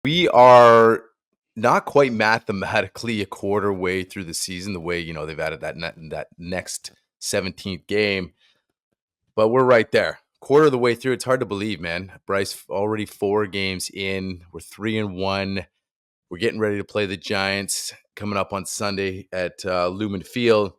We are not quite mathematically a quarter way through the season, the way, they've added that next 17th game, but we're right there. Quarter of the way through. It's hard to believe, man. Bryce, already 4 games in. We're 3-1. We're getting ready to play the Giants coming up on Sunday at Lumen Field.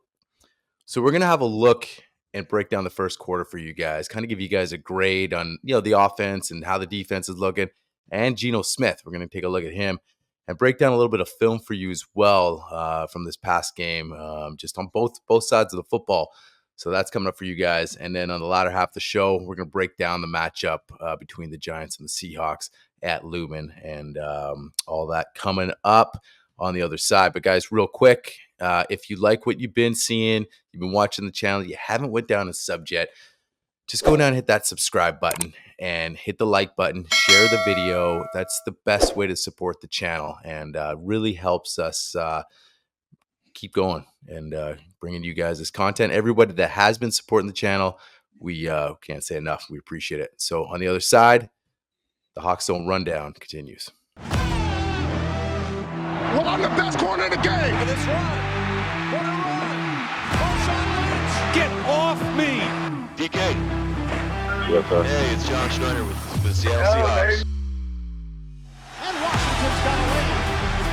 So we're going to have a look and break down the first quarter for you guys, kind of give you guys a grade on, the offense and how the defense is looking. And Geno Smith, we're going to take a look at him and break down a little bit of film for you as well from this past game, just on both sides of the football. So that's coming up for you guys. And then on the latter half of the show, we're going to break down the matchup between the Giants and the Seahawks at Lumen, and all that coming up on the other side. But guys, real quick, if you like what you've been seeing, you've been watching the channel, you haven't went down and subbed yet, just go down and hit that subscribe button and hit the like button, share the video. That's the best way to support the channel, and really helps us keep going and bringing you guys this content. Everybody that has been supporting the channel, we can't say enough. We appreciate it. So on the other side, the Hawks Zone Rundown continues. Well, I'm the best corner in the game. Look at this run. What a run. Get off me. DK. Yes, sir. Hey, it's John Schneider with the Seattle Seahawks. And Washington's got a lead.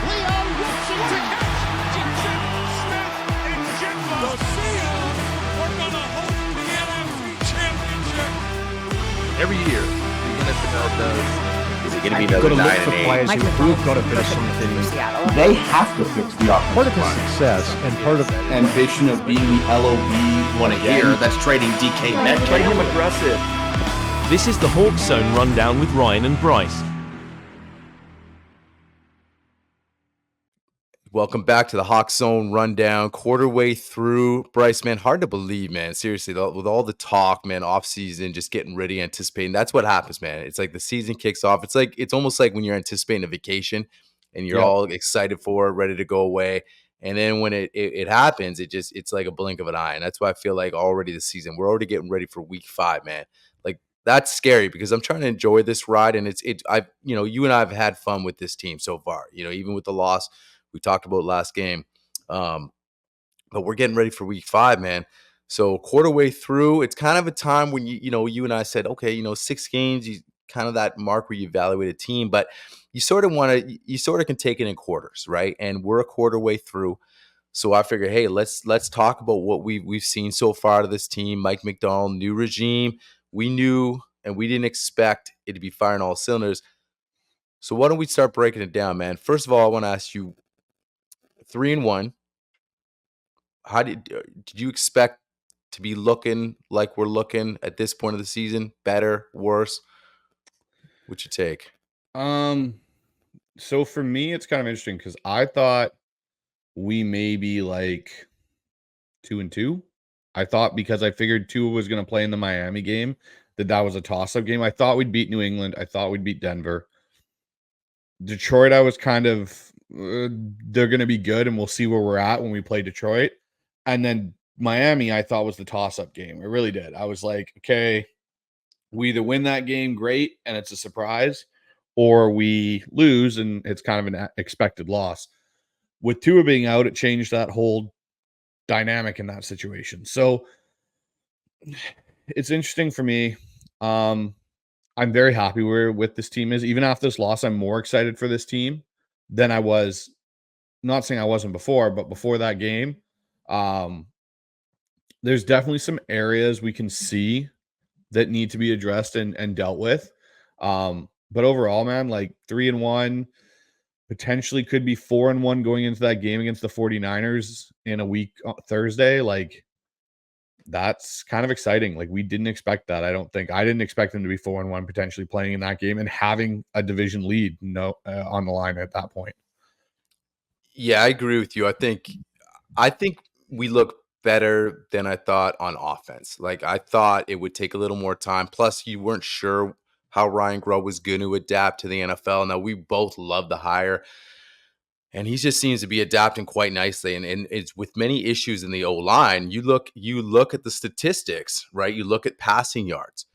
Leon Wilson to catch. Jackson, Smith, and Jigba. The Seahawks are going to host the NFC Championship. Every year, the NFL does. Is it going to be another 9-8? Players who've got to finish something. They have to fix the offensive Part of his line. success and part of Ambition of being the LOB Want to hear that's trading DK Metcalf. Play him aggressive. This is the Hawks Zone Rundown with Ryan and Bryce. Welcome back to the Hawks Zone Rundown. Quarter way through. Bryce, man, hard to believe, man. Seriously, with all the talk, man, off season, just getting ready, anticipating. That's what happens, man. It's like the season kicks off. It's almost like when you're anticipating a vacation and you're all excited for it, ready to go away. And then when it happens, it's like a blink of an eye. And that's why I feel like already this season, we're already getting ready for week 5, man. Like, that's scary because I'm trying to enjoy this ride. And you and I have had fun with this team so far, even with the loss we talked about last game. But we're getting ready for week 5, man. So quarter way through, it's kind of a time when you and I said, okay, 6 games, you kind of that mark where you evaluate a team, but you sort of can take it in quarters, right? And we're a quarter way through. So I figure, hey, let's talk about what we've seen so far to this team. Mike McDonald, new regime. We knew and we didn't expect it to be firing all cylinders. So why don't we start breaking it down, man? First of all, I want to ask you, 3-1. How did you expect to be looking like we're looking at this point of the season? Better, worse? What's your take? So for me, it's kind of interesting because I thought we may be like 2-2. I thought because I figured Tua was going to play in the Miami game, that was a toss-up game. I thought we'd beat New England. I thought we'd beat Denver. Detroit, I was kind of they're going to be good, and we'll see where we're at when we play Detroit. And then Miami, I thought was the toss-up game. I really did. I was like, okay, we either win that game, great, and it's a surprise, or we lose, and it's kind of an expected loss. With Tua being out, it changed that whole dynamic in that situation. So it's interesting for me. I'm very happy where with this team is. Even after this loss, I'm more excited for this team than I was. Not saying I wasn't before, but before that game, there's definitely some areas we can see that need to be addressed and dealt with. But overall, man, like 3-1, potentially could be 4-1 going into that game against the 49ers in a week Thursday. Like, that's kind of exciting. Like, we didn't expect that. I didn't expect them to be 4-1, potentially playing in that game and having a division lead on the line at that point. Yeah, I agree with you. I think we look better than I thought on offense. Like, I thought it would take a little more time. Plus, you weren't sure how Ryan Grubb was going to adapt to the NFL. Now, we both love the hire, and he just seems to be adapting quite nicely. And it's with many issues in the O-line. You look at the statistics, right? You look at passing yards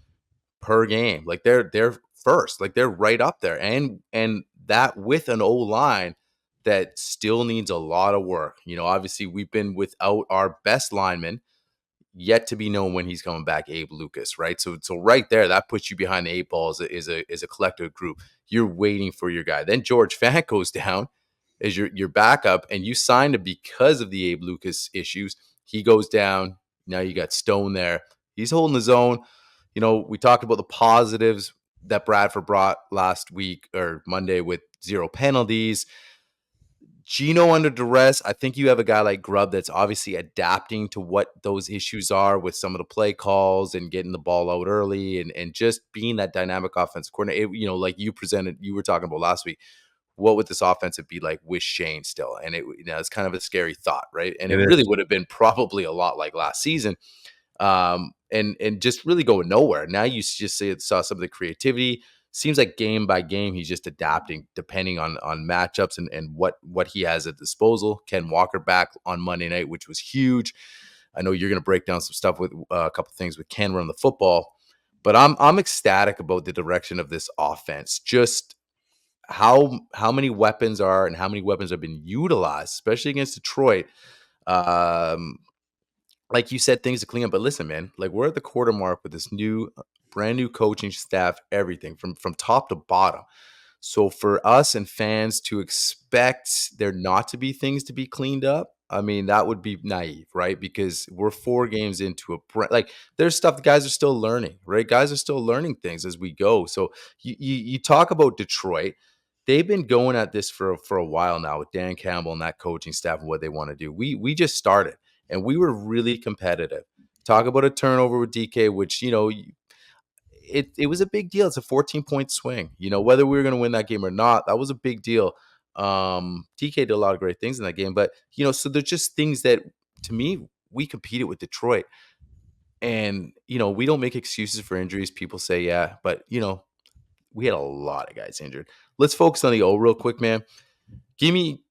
per game. Like, they're first. Like, they're right up there. And that with an O-line that still needs a lot of work. Obviously we've been without our best lineman, yet to be known when he's coming back, Abe Lucas, right? So right there, that puts you behind the eight ball as a collective group. You're waiting for your guy. Then George Fant goes down as your backup, and you signed him because of the Abe Lucas issues. He goes down. Now you got Stone there. He's holding his own. We talked about the positives that Bradford brought last week or Monday with 0 penalties. Gino under duress, I think you have a guy like Grubb that's obviously adapting to what those issues are with some of the play calls and getting the ball out early and just being that dynamic offensive coordinator. Like you were talking about last week, what would this offensive be like with Shane still? And it's kind of a scary thought, right? And it really would have been probably a lot like last season. And just really going nowhere. Now you just saw some of the creativity. Seems like game by game, he's just adapting depending on matchups and what he has at disposal. Ken Walker back on Monday night, which was huge. I know you're going to break down some stuff with a couple things with Ken running the football, but I'm ecstatic about the direction of this offense. Just how many weapons are and how many weapons have been utilized, especially against Detroit. Like you said, things to clean up. But listen, man, like we're at the quarter mark with this brand new coaching staff, everything from top to bottom. So for us and fans to expect there not to be things to be cleaned up, I mean, that would be naive, right? Because we're 4 games into there's stuff the guys are still learning, right? Guys are still learning things as we go. So you talk about Detroit. They've been going at this for a while now with Dan Campbell and that coaching staff and what they want to do. We just started and we were really competitive. Talk about a turnover with DK, which, it was a big deal. It's a 14-point swing. Whether we were going to win that game or not, that was a big deal. DK did a lot of great things in that game, but so there's just things that to me we competed with Detroit, and we don't make excuses for injuries. People say yeah, but we had a lot of guys injured. Let's focus on the O real quick, man. Give me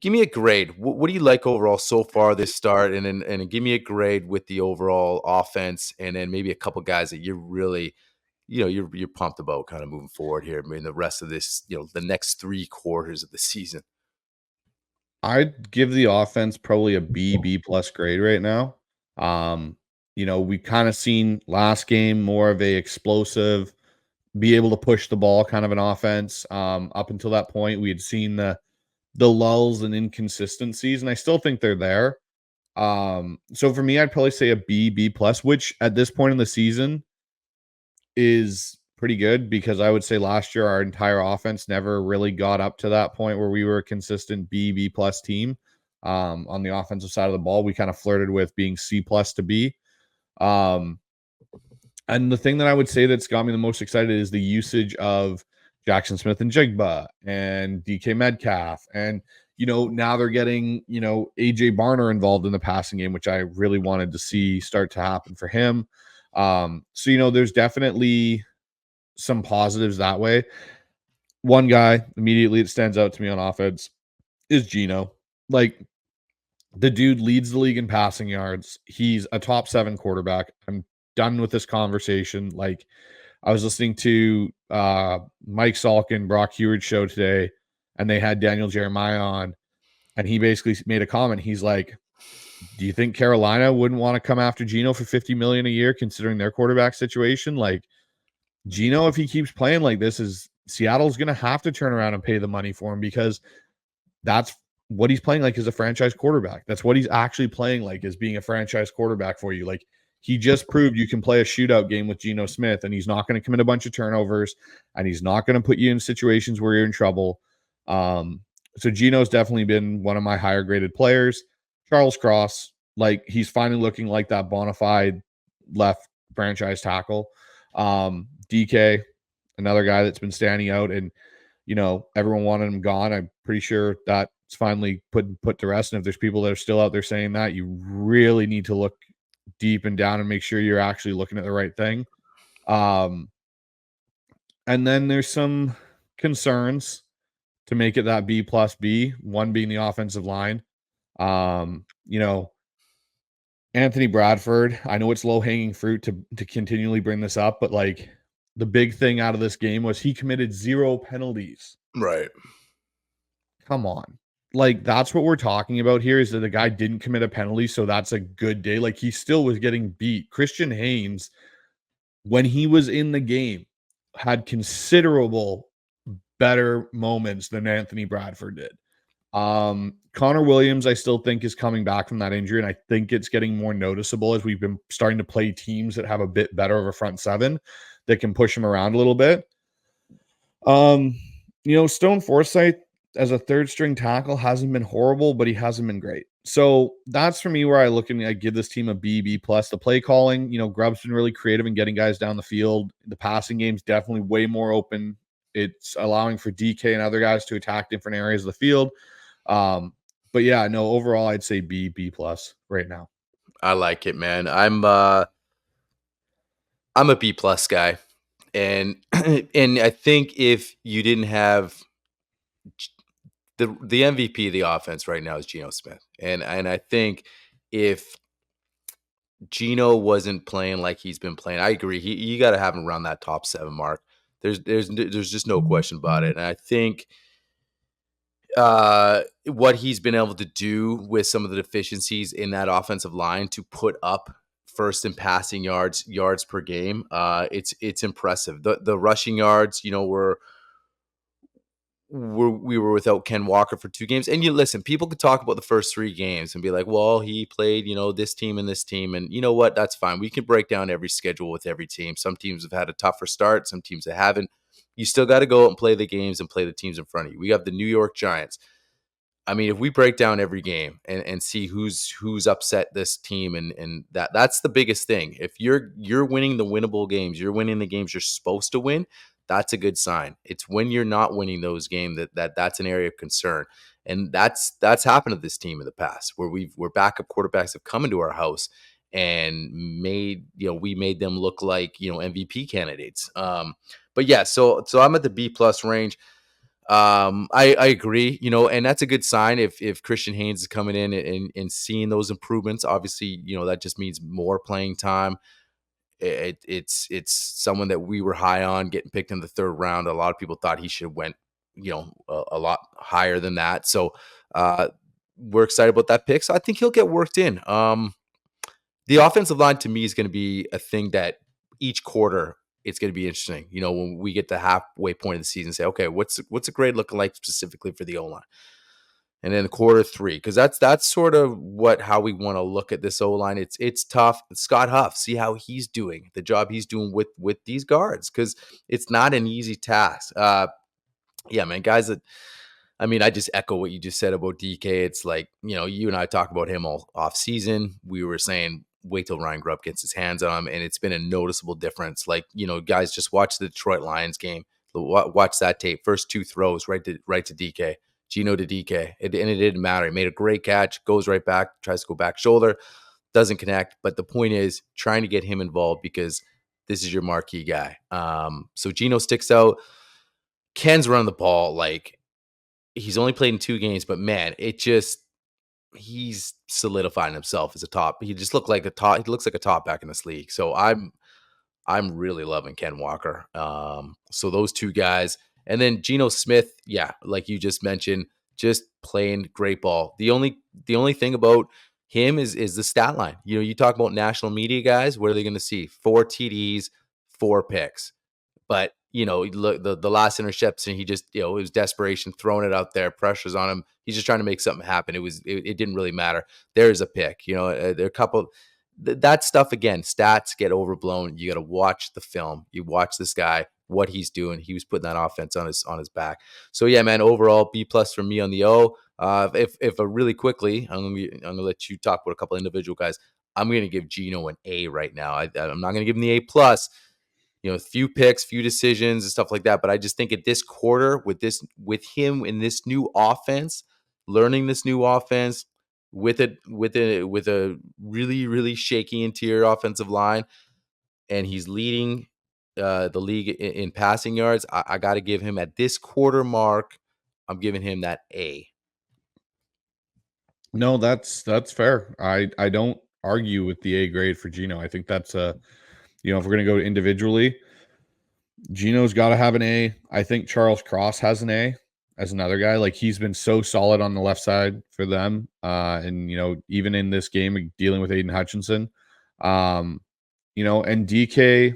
a grade. What do you like overall so far this start, and then give me a grade with the overall offense, and then maybe a couple guys that you're really you're pumped about kind of moving forward here. I mean, the rest of this, the next 3 quarters of the season. I'd give the offense probably a B plus grade right now. We kind of seen last game more of a explosive, be able to push the ball kind of an offense. Up until that point, we had seen the lulls and inconsistencies, and I still think they're there. So for me, I'd probably say a B plus, which at this point in the season is pretty good because I would say last year our entire offense never really got up to that point where we were a consistent B plus team. On the offensive side of the ball, we kind of flirted with being C plus to B. And the thing that I would say that's got me the most excited is the usage of Jackson Smith and Jigba and DK Metcalf. And, now they're getting, AJ Barner involved in the passing game, which I really wanted to see start to happen for him. So, there's definitely some positives that way. One guy immediately that stands out to me on offense is Gino. Like, the dude leads the league in passing yards. He's a top 7 quarterback. I'm done with this conversation. Like, I was listening to Mike Salkin, Brock Heward's show today, and they had Daniel Jeremiah on, and he basically made a comment. He's like, do you think Carolina wouldn't want to come after Gino for $50 million a year, considering their quarterback situation? Like, Gino, if he keeps playing like this, Seattle's going to have to turn around and pay the money for him because that's what he's playing like as a franchise quarterback. That's what he's actually playing like, is being a franchise quarterback for you. Like, he just proved you can play a shootout game with Geno Smith, and he's not going to commit a bunch of turnovers, and he's not going to put you in situations where you're in trouble. So Geno's definitely been one of my higher graded players. Charles Cross, like, he's finally looking like that bona fide left franchise tackle. DK, another guy that's been standing out, and everyone wanted him gone. I'm pretty sure that's finally put to rest. And if there's people that are still out there saying that, you really need to look deep and down and make sure you're actually looking at the right thing. And then there's some concerns to make it that B plus B, one being the offensive line. Anthony Bradford, I know it's low hanging fruit to continually bring this up, but like, the big thing out of this game was he committed 0 penalties. Right. Come on. Like, that's what we're talking about here, is that the guy didn't commit a penalty, so that's a good day. Like, he still was getting beat. Christian Haynes, when he was in the game, had considerable better moments than Anthony Bradford did. Connor Williams, I still think, is coming back from that injury, and I think it's getting more noticeable as we've been starting to play teams that have a bit better of a front seven that can push him around a little bit. Stone Forsythe as a third string tackle hasn't been horrible, but he hasn't been great. So that's for me where I look and I give this team a B plus. The play calling, Grubb's been really creative in getting guys down the field. The passing game's definitely way more open. It's allowing for DK and other guys to attack different areas of the field. But yeah, no, overall I'd say B plus right now. I like it, man. I'm a B plus guy. And and I think if you didn't have the MVP of the offense right now is Geno Smith. And I think if Geno wasn't playing like he's been playing, I agree. You got to have him around that top 7 mark. There's just no question about it. And I think what he's been able to do with some of the deficiencies in that offensive line to put up first in passing yards per game, it's impressive. The rushing yards, we were without Ken Walker for 2 games. And you listen, people could talk about the first 3 games and be like, well, he played, this team and this team. And you know what? That's fine. We can break down every schedule with every team. Some teams have had a tougher start. Some teams that haven't. You still got to go out and play the games and play the teams in front of you. We have the New York Giants. I mean, if we break down every game and see who's upset this team and that's the biggest thing. If you're winning the winnable games, you're winning the games you're supposed to win, that's a good sign. It's when you're not winning those games that's an area of concern. And that's happened to this team in the past where backup quarterbacks have come into our house and we made them look like, MVP candidates. But yeah, so I'm at the B plus range. I agree, and that's a good sign if Christian Haynes is coming in and seeing those improvements. Obviously, that just means more playing time. It's someone that we were high on getting picked in the 3rd round. A lot of people thought he should have went, a lot higher than that. So we're excited about that pick. So I think he'll get worked in. The offensive line to me is going to be a thing that each quarter it's going to be interesting. When we get to halfway point of the season, say, okay, what's a grade looking like specifically for the O-line? And then quarter 3, because that's sort of how we want to look at this O-line. It's tough. Scott Huff, see how he's doing, the job he's doing with these guards, because it's not an easy task. Yeah, man, guys I just echo what you just said about DK. It's like, you and I talk about him all off season. We were saying, wait till Ryan Grubb gets his hands on him. And it's been a noticeable difference. Like, guys, just watch the Detroit Lions game. Watch that tape. First 2 throws right to DK, Geno to DK. And it didn't matter. He made a great catch, goes right back, tries to go back shoulder, doesn't connect. But the point is trying to get him involved because this is your marquee guy. So Geno sticks out. Ken's running the ball like, he's only played in 2 games, but man, he's solidifying himself as a top. He just looked like a top. He looks like a top back in this league. So I'm really loving Ken Walker. So those 2 guys, and then Geno Smith, yeah, like you just mentioned, just playing great ball. The only thing about him is the stat line. You talk about national media guys. What are they going to see? 4 TDs, 4 picks. But look, the last interception, he just, it was desperation, throwing it out there, pressures on him. He's just trying to make something happen. It didn't really matter. There's a pick, there are a couple, that stuff again, stats get overblown. You got to watch the film. You watch this guy, what he's doing. He was putting that offense on his back. So yeah, man, overall B plus for me on the O. If really quickly, I'm gonna let you talk about a couple individual guys. I'm gonna give Geno an A right now. I'm not gonna give him the A plus. A few picks, few decisions and stuff like that. But I just think at this quarter with him in this new offense, learning this new offense with a really, really shaky interior offensive line, and he's leading the league in passing yards. I got to give him at this quarter mark. I'm giving him that A. No, that's fair. I don't argue with the A grade for Geno. I think that's if we're going to go individually, Geno's got to have an A. I think Charles Cross has an A. as another guy. Like he's been so solid on the left side for them. And even in this game dealing with Aiden Hutchinson. And DK,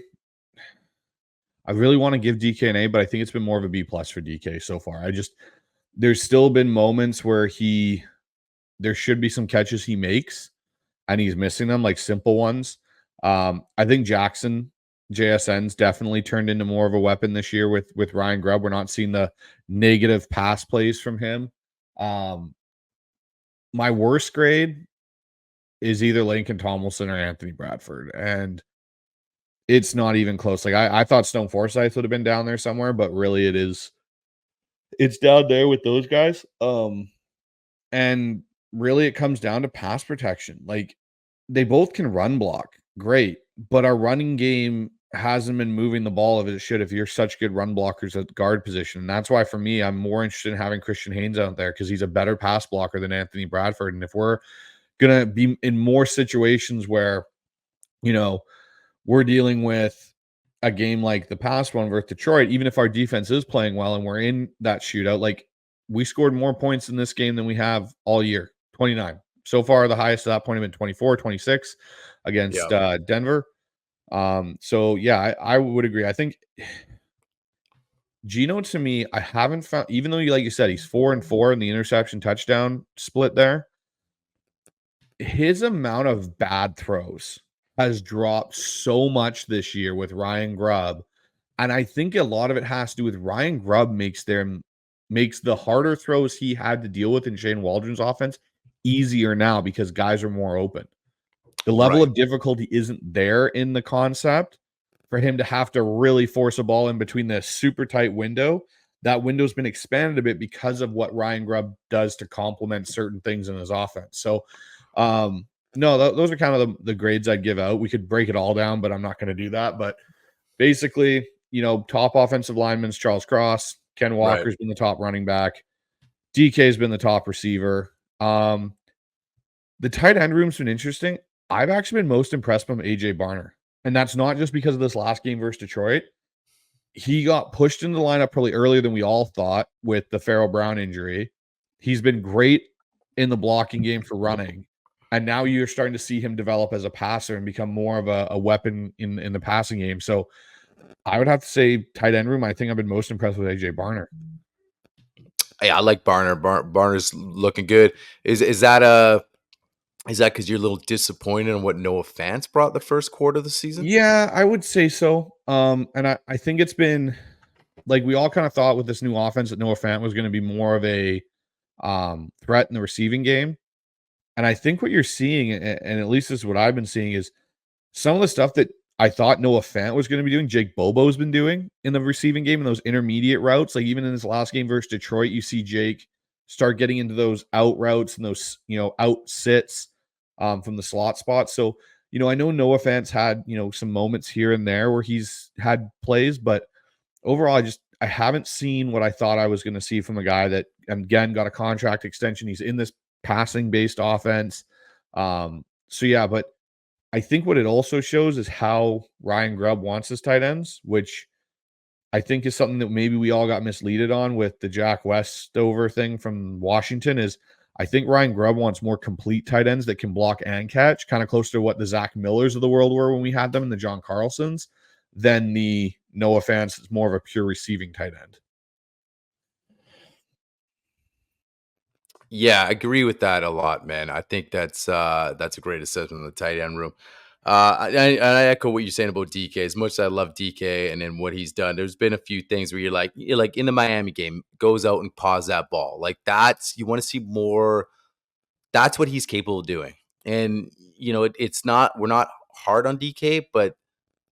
I really want to give DK an A, but I think it's been more of a B+ for DK so far. There's still been moments where there should be some catches he makes and he's missing them, like simple ones. I think JSN's definitely turned into more of a weapon this year with Ryan Grubb. We're not seeing the negative pass plays from him. My worst grade is either Lincoln Tomlinson or Anthony Bradford, and it's not even close. Like I thought Stone Forsyth would have been down there somewhere, but really it's down there with those guys. And really it comes down to pass protection. Like they both can run block, great, but our running game hasn't been moving the ball as it should if you're such good run blockers at guard position. And that's why for me, I'm more interested in having Christian Haynes out there because he's a better pass blocker than Anthony Bradford. And if we're gonna be in more situations where, we're dealing with a game like the past one versus Detroit, even if our defense is playing well and we're in that shootout, like we scored more points in this game than we have all year, 29. So far, the highest at that point have been 24, 26 against Denver. So yeah, I would agree. I think Gino, to me, I haven't found, even though like you said, he's 4-4 in the interception touchdown split there, his amount of bad throws has dropped so much this year with Ryan Grubb. And I think a lot of it has to do with Ryan Grubb makes the harder throws he had to deal with in Shane Waldron's offense easier now because guys are more open. The level of difficulty isn't there in the concept for him to have to really force a ball in between the super tight window. That window's been expanded a bit because of what Ryan Grubb does to complement certain things in his offense. So, no, those are kind of the grades I'd give out. We could break it all down, but I'm not going to do that. But basically, top offensive lineman's Charles Cross. Ken Walker's been the top running back. DK's been the top receiver. The tight end room's been interesting. I've actually been most impressed by AJ Barner. And that's not just because of this last game versus Detroit. He got pushed into the lineup probably earlier than we all thought with the Farrell Brown injury. He's been great in the blocking game for running. And now you're starting to see him develop as a passer and become more of a weapon in the passing game. So I would have to say tight end room, I think I've been most impressed with AJ Barner. Yeah, I like Barner. Barner's looking good. Is that because you're a little disappointed in what Noah Fant brought the first quarter of the season? Yeah, I would say so. And I think it's been like we all kind of thought with this new offense that Noah Fant was going to be more of a threat in the receiving game. And I think what you're seeing, and at least this is what I've been seeing, is some of the stuff that I thought Noah Fant was going to be doing, Jake Bobo's been doing in the receiving game in those intermediate routes. Like even in this last game versus Detroit, you see Jake start getting into those out routes and those, out sits from the slot spot. So, I know Noah Fant's had, some moments here and there where he's had plays, but overall, I haven't seen what I thought I was going to see from a guy that, again, got a contract extension. He's in this passing-based offense. So, yeah, but I think what it also shows is how Ryan Grubb wants his tight ends, which I think is something that maybe we all got misleaded on with the Jack Westover thing from Washington is I think Ryan Grubb wants more complete tight ends that can block and catch, kind of close to what the Zach Millers of the world were when we had them and the John Carlsons, than the Noah Fant is more of a pure receiving tight end. Yeah, I agree with that a lot, man. I think that's a great assessment of the tight end room. I echo what you're saying about DK. As much as I love DK and then what he's done, there's been a few things where you're like in the Miami game, goes out and paws that ball. Like you want to see more. That's what he's capable of doing. And it's not, we're not hard on DK, but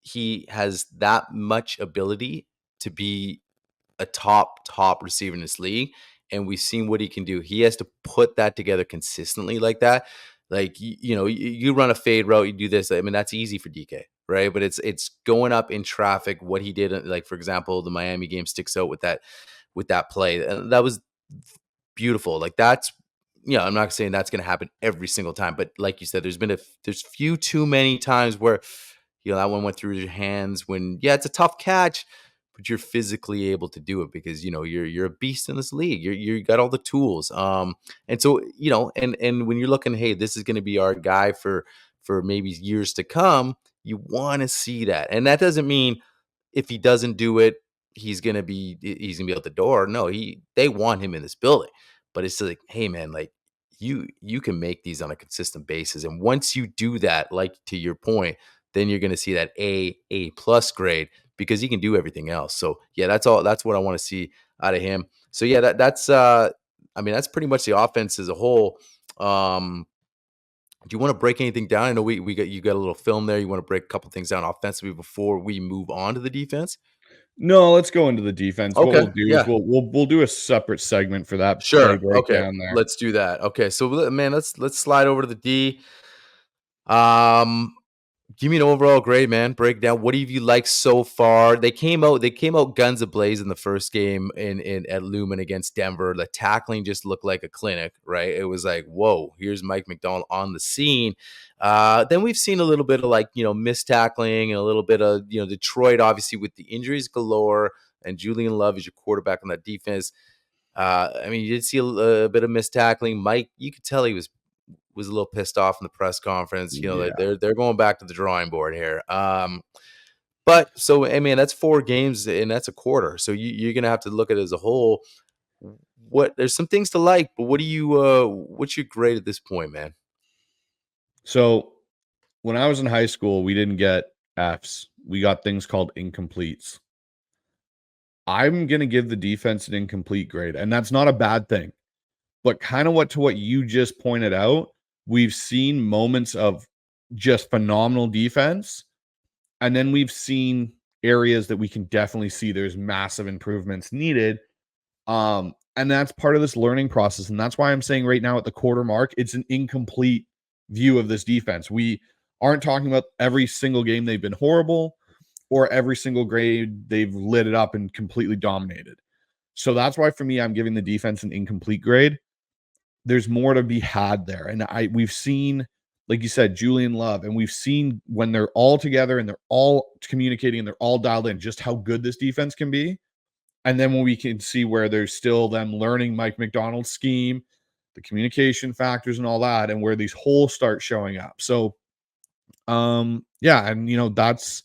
he has that much ability to be a top receiver in this league. And we've seen what he can do. He has to put that together consistently like that. Like, you run a fade route, you do this. I mean, that's easy for DK, right? But it's going up in traffic. What he did, like, for example, the Miami game sticks out with that play. And that was beautiful. Like that's, I'm not saying that's going to happen every single time, but like you said, there's few too many times where, that one went through your hands when, it's a tough catch, but you're physically able to do it because you're a beast in this league. You got all the tools. And so and when you're looking, hey, this is going to be our guy for maybe years to come. You want to see that, and that doesn't mean if he doesn't do it, he's gonna be out the door. No, they want him in this building, but it's like, hey man, like you can make these on a consistent basis, and once you do that, like to your point, then you're gonna see that A plus grade because he can do everything else. So yeah, that's what I want to see out of him. So yeah, that's pretty much the offense as a whole. Do you want to break anything down? I know you got a little film there. You want to break a couple things down offensively before we move on to the defense? No, let's go into the defense. What Okay, we'll do is yeah. we'll do a separate segment for that play Sure. Okay. breakdown there. Let's do that. Okay. So man, let's slide over to the D. Um, Give me an overall grade, man. Break down. What have you liked so far? They came out guns ablaze in the first game in at Lumen against Denver. The tackling just looked like a clinic, right? It was like, whoa, here's Mike McDonald on the scene. Then we've seen a little bit of missed tackling and a little bit of Detroit, obviously with the injuries galore, and Julian Love is your quarterback on that defense. I mean, you did see a bit of missed tackling. Mike, you could tell he was a little pissed off in the press conference. Yeah. They're going back to the drawing board here. But so I mean, that's 4 games and that's a quarter. So you're gonna have to look at it as a whole. There's some things to like, but what's your grade at this point, man? So when I was in high school, we didn't get Fs. We got things called incompletes. I'm going to give the defense an incomplete grade, and that's not a bad thing. But kind of what you just pointed out, we've seen moments of just phenomenal defense, and then we've seen areas that we can definitely see there's massive improvements needed. And that's part of this learning process. And that's why I'm saying right now at the quarter mark, it's an incomplete view of this defense. We aren't talking about every single game they've been horrible or every single grade they've lit it up and completely dominated. So that's why for me, I'm giving the defense an incomplete grade. There's more to be had there. And we've seen, like you said, Julian Love, and we've seen when they're all together and they're all communicating and they're all dialed in, just how good this defense can be. And then when we can see where there's still them learning Mike McDonald's scheme, the communication factors and all that, and where these holes start showing up. So, yeah, and that's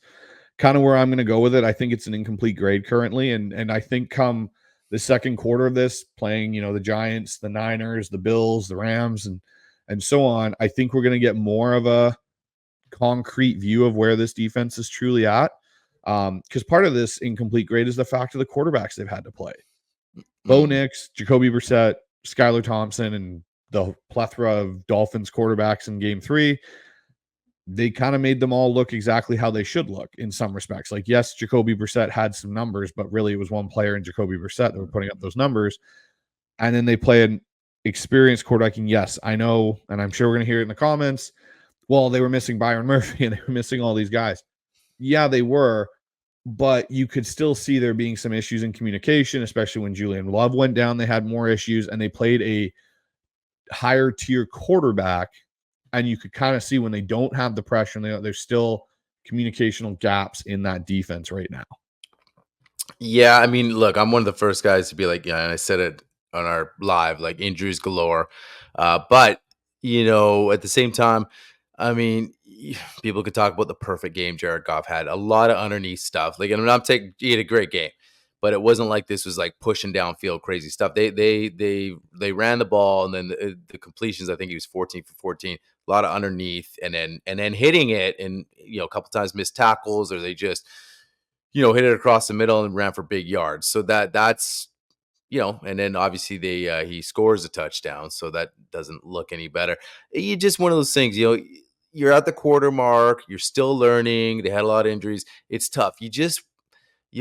kind of where I'm going to go with it. I think it's an incomplete grade currently, and I think come the second quarter of this, playing the Giants, the Niners, the Bills, the Rams, and so on, I think we're going to get more of a concrete view of where this defense is truly at. Because part of this incomplete grade is the fact of the quarterbacks they've had to play. Bo Nix, Jacoby Brissett, Skylar Thompson, and the plethora of Dolphins quarterbacks in game 3. They kind of made them all look exactly how they should look in some respects. Like, yes, Jacoby Brissett had some numbers, but really it was one player in Jacoby Brissett that were putting up those numbers. And then they play an experienced quarterback. And yes, I know, and I'm sure we're going to hear it in the comments, well, they were missing Byron Murphy and they were missing all these guys. Yeah, they were, but you could still see there being some issues in communication, especially when Julian Love went down. They had more issues, and they played a higher tier quarterback. And you could kind of see when they don't have the pressure, and there's still communicational gaps in that defense right now. Yeah, I mean, look, I'm one of the first guys to be like, yeah, and I said it on our live, like injuries galore. But at the same time, I mean, people could talk about the perfect game Jared Goff had. A lot of underneath stuff. Like, and I'm taking, he had a great game, but it wasn't like this was like pushing downfield crazy stuff. They ran the ball, and then the completions, I think he was 14 for 14. A lot of underneath, and then hitting it, and a couple times missed tackles, or they just hit it across the middle and ran for big yards. So that's and then obviously he scores a touchdown, so that doesn't look any better. You just one of those things, you're at the quarter mark, you're still learning. They had a lot of injuries. It's tough. You just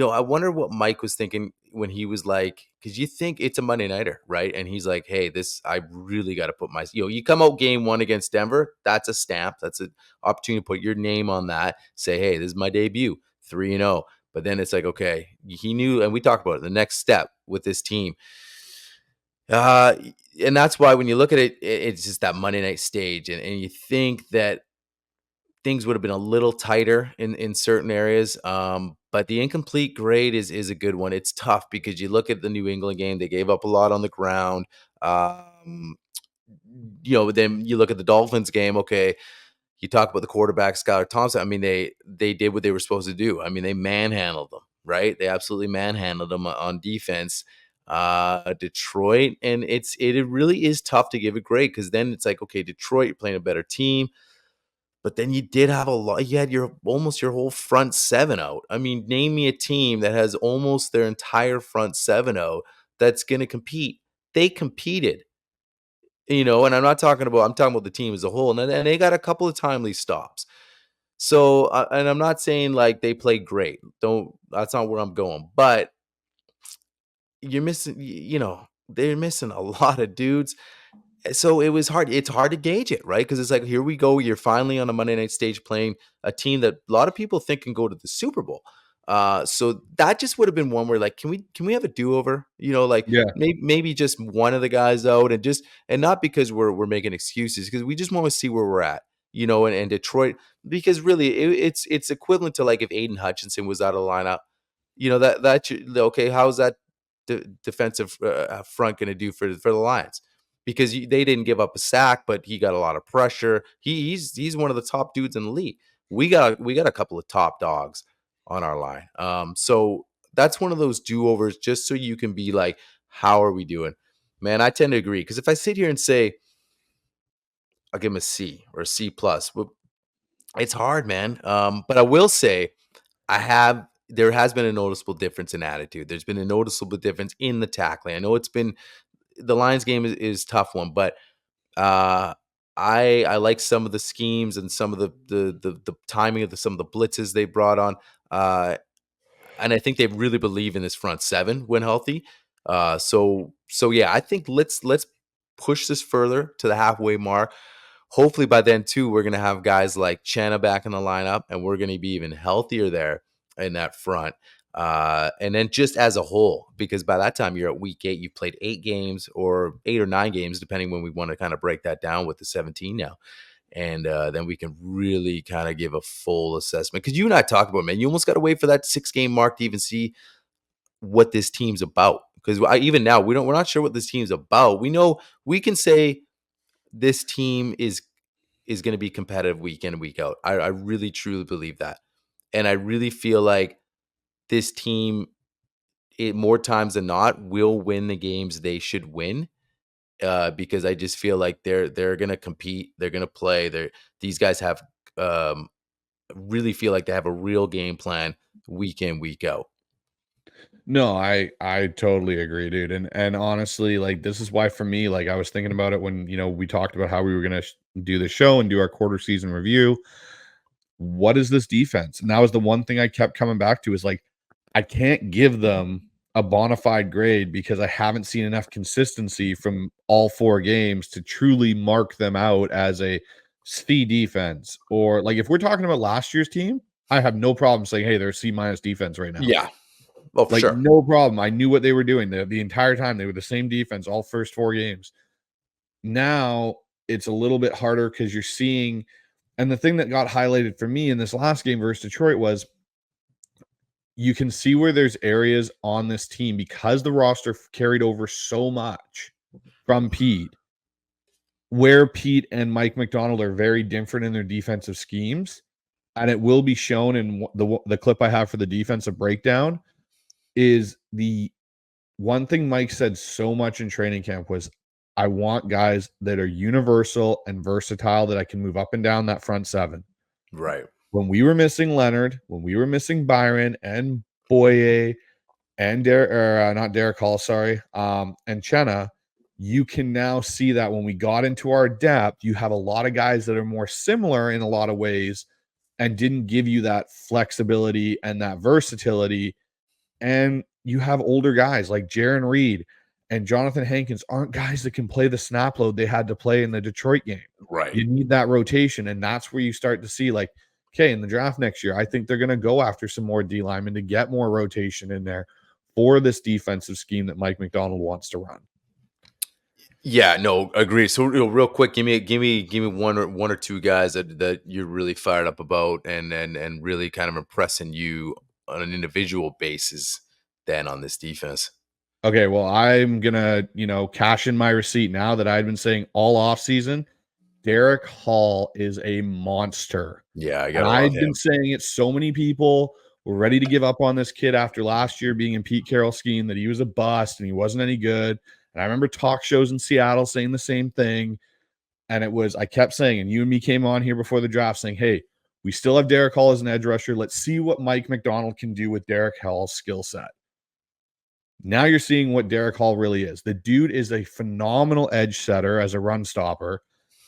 I wonder what Mike was thinking when he was like, because you think it's a Monday nighter, right? And he's like, hey, I really got to put you come out game 1 against Denver. That's a stamp. That's an opportunity to put your name on that. Say, hey, this is my debut, 3-0. But then it's like, okay, he knew, and we talked about it, the next step with this team. And that's why when you look at it, it's just that Monday night stage. And you think that things would have been a little tighter in certain areas. But the incomplete grade is a good one. It's tough because you look at the New England game; they gave up a lot on the ground. Then you look at the Dolphins game. Okay, you talk about the quarterback, Skylar Thompson. I mean, they did what they were supposed to do. I mean, they manhandled them, right? They absolutely manhandled them on defense. Detroit, and it really is tough to give a grade because then it's like, okay, Detroit, you're playing a better team. But then you did have a lot. You had almost your whole front seven out. I mean, name me a team that has almost their entire front seven out that's going to compete. They competed, and I'm talking about the team as a whole, and they got a couple of timely stops. So, and I'm not saying like they played great. That's not where I'm going. But you're missing, they're missing a lot of dudes. So it was hard. It's hard to gauge it, right? Because it's like, here we go. You're finally on a Monday night stage playing a team that a lot of people think can go to the Super Bowl. So that just would have been one where like, can we have a do over? Like Yeah. maybe just one of the guys out, and not because we're making excuses, because we just want to see where we're at. And Detroit, because really it's equivalent to like if Aiden Hutchinson was out of the lineup. Okay, how's that defensive front going to do for the Lions? Because they didn't give up a sack, but he got a lot of pressure. He's one of the top dudes in the league. We got a couple of top dogs on our line. So that's one of those do-overs, just so you can be like, how are we doing? Man, I tend to agree, because if I sit here and say I'll give him a C or a C plus, well, it's hard, man. But I will say there has been a noticeable difference in attitude. There's been a noticeable difference in the tackling. I know it's been the Lions game is tough one, but I like some of the schemes and some of the timing of some of the blitzes they brought on, and I think they really believe in this front seven when healthy. So yeah, I think let's push this further to the halfway mark. Hopefully by then too, we're gonna have guys like Channa back in the lineup, and we're gonna be even healthier there in that front. And then just as a whole, because by that time you're at week 8, you've played 8 games or 8 or 9 games, depending when we want to kind of break that down with the 17 now. And then we can really kind of give a full assessment. Because you and I talked about, man, you almost got to wait for that 6-game mark to even see what this team's about. Because even now, we're not sure what this team's about. We know we can say this team is going to be competitive week in and week out. I really truly believe that, and I really feel like this team, more times than not, will win the games they should win, because I just feel like they're going to compete, they're going to play. These guys have really feel like they have a real game plan week in, week out. No, I totally agree, dude. And honestly, like, this is why for me, like, I was thinking about it when, we talked about how we were going to do the show and do our quarter season review. What is this defense? And that was the one thing I kept coming back to, is like, I can't give them a bona fide grade because I haven't seen enough consistency from all 4 games to truly mark them out as a C defense. Or like, if we're talking about last year's team, I have no problem saying, hey, they're a C minus defense right now. Yeah. Oh, for like, sure. No problem. I knew what they were doing the entire time. They were the same defense all first 4 games. Now it's a little bit harder because you're seeing, and the thing that got highlighted for me in this last game versus Detroit was you can see where there's areas on this team, because the roster carried over so much from Pete, where Pete and Mike McDonald are very different in their defensive schemes. And it will be shown in the clip I have for the defensive breakdown. Is the one thing Mike said so much in training camp was, I want guys that are universal and versatile, that I can move up and down that front 7. Right. When we were missing Leonard, when we were missing Byron and Boye and not Derek Hall, sorry, and Chenna, you can now see that when we got into our depth, you have a lot of guys that are more similar in a lot of ways and didn't give you that flexibility and that versatility. And you have older guys like Jaron Reed and Jonathan Hankins aren't guys that can play the snap load they had to play in the Detroit game. Right. You need that rotation, and that's where you start to see, like, okay, in the draft next year, I think they're going to go after some more D linemen to get more rotation in there for this defensive scheme that Mike McDonald wants to run. Yeah, no, agree. So real quick, give me one or two guys that you're really fired up about and really kind of impressing you on an individual basis than on this defense. Okay, well, I'm gonna, cash in my receipt now that I've been saying all off season. Derek Hall is a monster. Yeah, I And gotta love I've him. been saying it. So many people were ready to give up on this kid after last year being in Pete Carroll's scheme, that he was a bust and he wasn't any good. And I remember talk shows in Seattle saying the same thing. And I kept saying, and you and me came on here before the draft saying, hey, we still have Derek Hall as an edge rusher. Let's see what Mike McDonald can do with Derek Hall's skill set. Now you're seeing what Derek Hall really is. The dude is a phenomenal edge setter as a run stopper.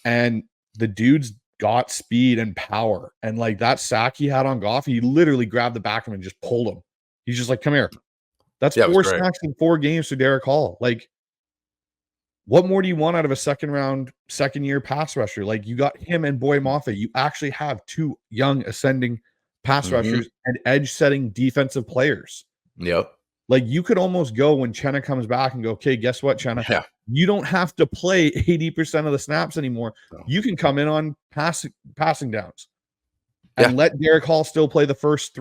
And the dude's got speed and power. And like that sack he had on Goff, he literally grabbed the back of him and just pulled him. He's just like, come here. That's Yeah, it was 4 great. sacks in 4 games for Derek Hall. Like, what more do you want out of a second-year pass rusher? Like, you got him and Boy Moffitt. You actually have 2 young ascending pass rushers and edge-setting defensive players. Yep. Like, you could almost go when Chenna comes back and go, okay, guess what, Chenna? Yeah. You don't have to play 80% of the snaps anymore. No. You can come in on passing downs and let Derek Hall still play the first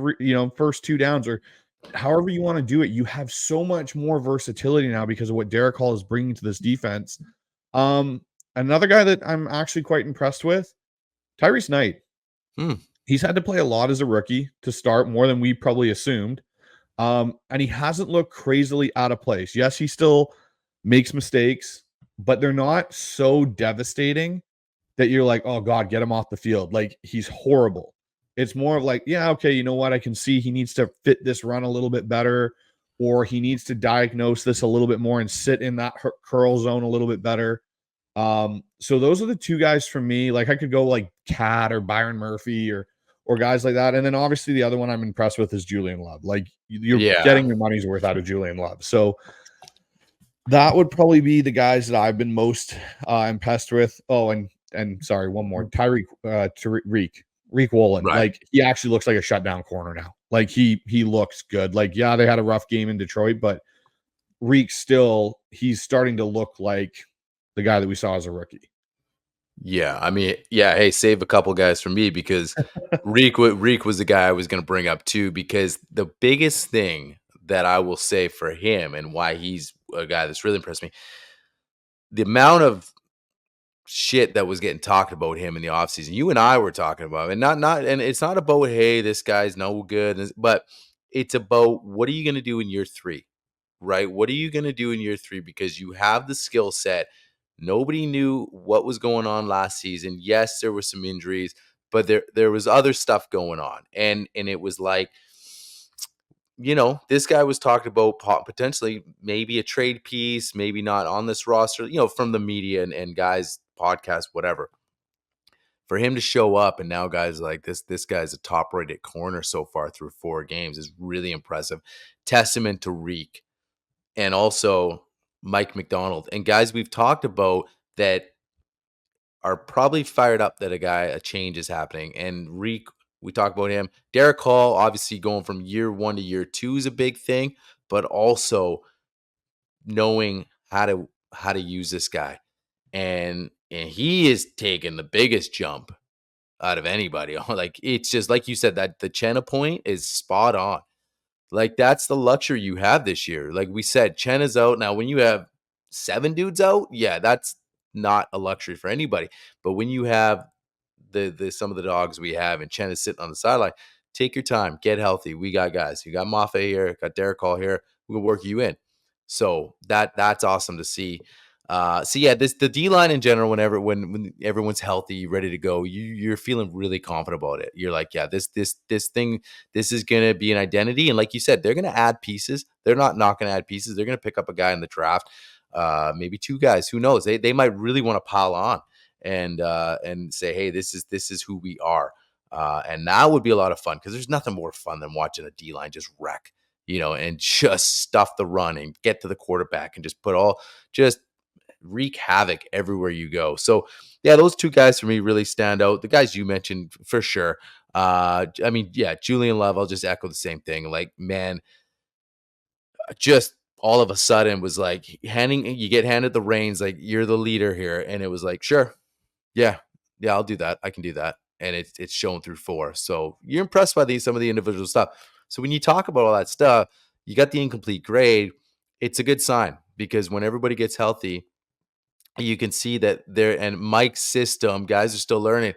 2 downs, or however you want to do it. You have so much more versatility now because of what Derek Hall is bringing to this defense. Another guy that I'm actually quite impressed with, Tyrese Knight. He's had to play a lot as a rookie to start, more than we probably assumed. And he hasn't looked crazily out of place. Yes, he still makes mistakes, but they're not so devastating that you're like, oh God, get him off the field. Like, he's horrible. It's more of like, yeah, okay, you know what? I can see he needs to fit this run a little bit better, or he needs to diagnose this a little bit more and sit in that curl zone a little bit better. So those are the 2 guys for me. Like, I could go like Cat or Byron Murphy or guys like that. And then obviously the other one I'm impressed with is Julian Love. Like, you're getting your money's worth out of Julian Love. So that would probably be the guys that I've been most impressed with. Oh, and sorry, one more. Reek Woolen. Right. Like, he actually looks like a shutdown corner now. Like, he looks good. Like, yeah, they had a rough game in Detroit, but Reek he's starting to look like the guy that we saw as a rookie. Yeah, I mean, yeah. Hey, save a couple guys for me, because Reek was the guy I was going to bring up too. Because the biggest thing that I will say for him, and why he's a guy that's really impressed me, the amount of shit that was getting talked about him in the offseason. You and I were talking about it, and it's not about, hey, this guy's no good, but it's about, what are you going to do in year 3, right? What are you going to do in year 3? Because you have the skill set. Nobody knew what was going on last season. Yes, there were some injuries, but there was other stuff going on. And it was like, this guy was talked about potentially maybe a trade piece, maybe not on this roster, from the media and guys, podcasts, whatever. For him to show up, and now guys like this guy's a top-rated corner so far through 4 games, is really impressive. Testament to Reek, and also Mike McDonald, and guys we've talked about that are probably fired up that a change is happening. And Reek, we talk about him. Derek Hall, obviously going from year 1 to year 2 is a big thing, but also knowing how to use this guy. And he is taking the biggest jump out of anybody. Like, it's just like you said, that the Chenna point is spot on. Like, that's the luxury you have this year. Like we said, Chenna's out. Now, when you have 7 dudes out, yeah, that's not a luxury for anybody. But when you have the some of the dogs we have, and Chenna's sitting on the sideline, take your time, get healthy. We got guys. You got Moffat here, got Derek Hall here. We'll work you in. So that's awesome to see. So yeah, the D line in general, when everyone's healthy, ready to go, you're feeling really confident about it. You're like, yeah, this thing, this is gonna be an identity. And like you said, they're gonna add pieces. They're not gonna add pieces. They're gonna pick up a guy in the draft, maybe 2 guys. Who knows? They might really want to pile on and say, hey, this is who we are. And that would be a lot of fun, because there's nothing more fun than watching a D line just wreck, and just stuff the run and get to the quarterback and just wreak havoc everywhere you go. So yeah, those 2 guys for me really stand out. The guys you mentioned for sure. I mean, yeah, Julian Love, I'll just echo the same thing. Like, man, just all of a sudden was like you get handed the reins, like, you're the leader here. And it was like, sure. Yeah, I'll do that. I can do that. And it's shown through 4. So you're impressed by some of the individual stuff. So when you talk about all that stuff, you got the incomplete grade. It's a good sign because when everybody gets healthy, you can see that there, and Mike's system, guys are still learning.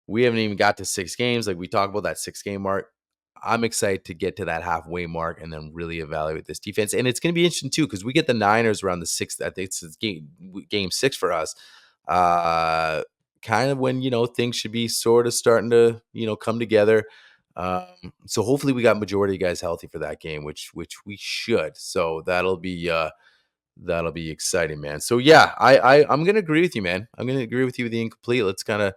We haven't even got to 6 games. Like we talk about that 6-game mark. I'm excited to get to that halfway mark and then really evaluate this defense. And it's going to be interesting too, because we get the Niners around the 6th. I think it's game 6 for us. Kind of when, things should be sort of starting to, come together. So hopefully we got majority of guys healthy for that game, which we should. So that'll be exciting, man. So yeah, I'm gonna agree with you, man. I'm gonna agree with you with the incomplete. Let's kind of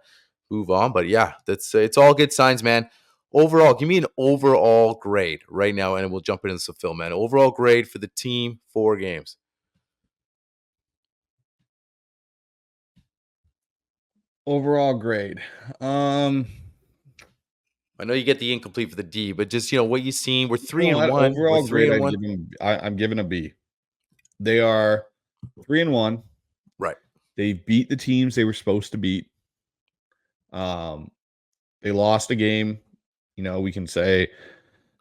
move on. But yeah, it's all good signs, man. Overall, give me an overall grade right now, and we'll jump into some film, man. Overall grade for the team, 4 games. Overall grade. I know you get the incomplete for the D, but just what you seen. We're 3-1. Overall We're 3 grade, and 1. I'm giving a B. They are 3-1. Right. They beat the teams they were supposed to beat. They lost a game. We can say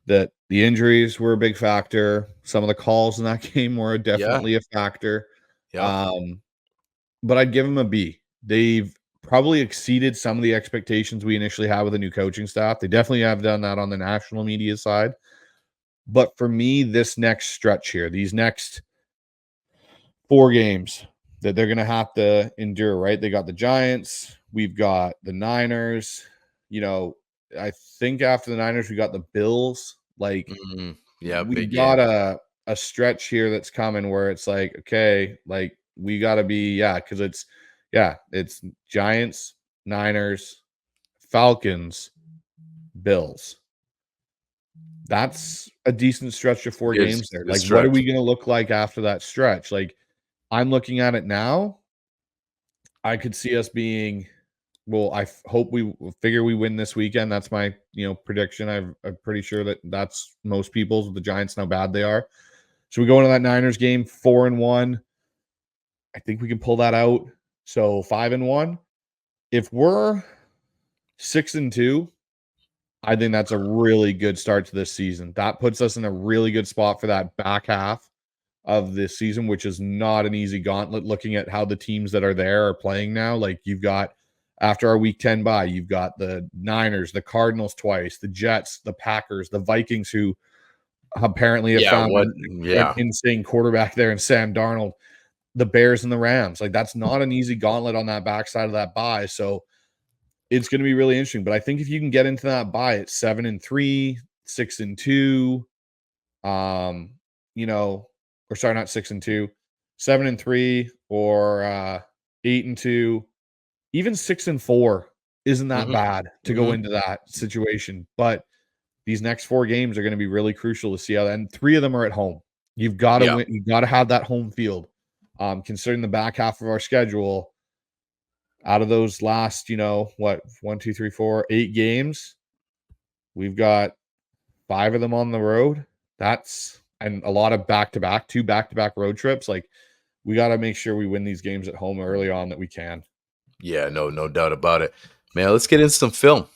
that the injuries were a big factor. Some of the calls in that game were definitely a factor. Yeah. But I'd give them a B. They've probably exceeded some of the expectations we initially had with the new coaching staff. They definitely have done that on the national media side. But for me, this next stretch here, these next 4 games that they're going to have to endure, right? They got the Giants. We've got the Niners. I think after the Niners, we got the Bills. Like, yeah, we big got game. a stretch here that's coming where it's like, okay, like we got to be, because it's Giants, Niners, Falcons, Bills. That's a decent stretch of 4 games there. Like, what are we going to look like after that stretch? Like, I'm looking at it now. I could see us being, well, I hope we figure we win this weekend. That's my, prediction. I'm pretty sure that that's most people's with the Giants and how bad they are. So we go into that Niners game 4-1. I think we can pull that out. So 5-1. If we're 6-2, I think that's a really good start to this season. That puts us in a really good spot for that back half of this season, which is not an easy gauntlet looking at how the teams that are there are playing now. Like, you've got, after our week 10 bye, you've got the Niners, the Cardinals twice, the Jets, the Packers, the Vikings, who apparently have found an insane quarterback there in Sam Darnold, the Bears and the Rams. Like, that's not an easy gauntlet on that backside of that bye. So it's going to be really interesting. But I think if you can get into that bye at 7-3, 6-2, or sorry, not 6-2, 7-3, or 8-2, even 6-4 isn't that bad to go into that situation. But these next 4 games are going to be really crucial to see how that, and 3 of them are at home. You've got to win. You've got to have that home field. Considering the back half of our schedule, out of those last, 1, 2, 3, 4, 8 games, we've got 5 of them on the road. And a lot of two back-to-back road trips. Like, we got to make sure we win these games at home early on that we can. Yeah, no doubt about it. Man, let's get into some film.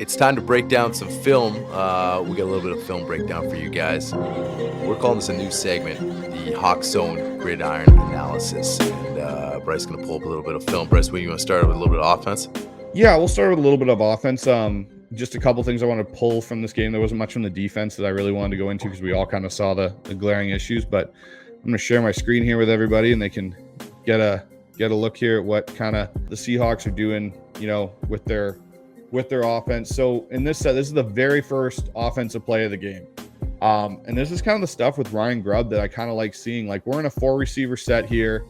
It's time to break down some film. We got a little bit of film breakdown for you guys. We're calling this a new segment, the Hawk Zone Gridiron Analysis. And Bryce is going to pull up a little bit of film. Bryce, you want to start with a little bit of offense? Yeah, we'll start with a little bit of offense. Just a couple things I want to pull from this game. There wasn't much from the defense that I really wanted to go into because we all kind of saw the glaring issues. But I'm going to share my screen here with everybody, and they can get a look here at what kind of the Seahawks are doing, with their offense. So in this set, this is the very first offensive play of the game. And this is kind of the stuff with Ryan Grubb that I kind of like seeing. Like, we're in a 4-receiver set here.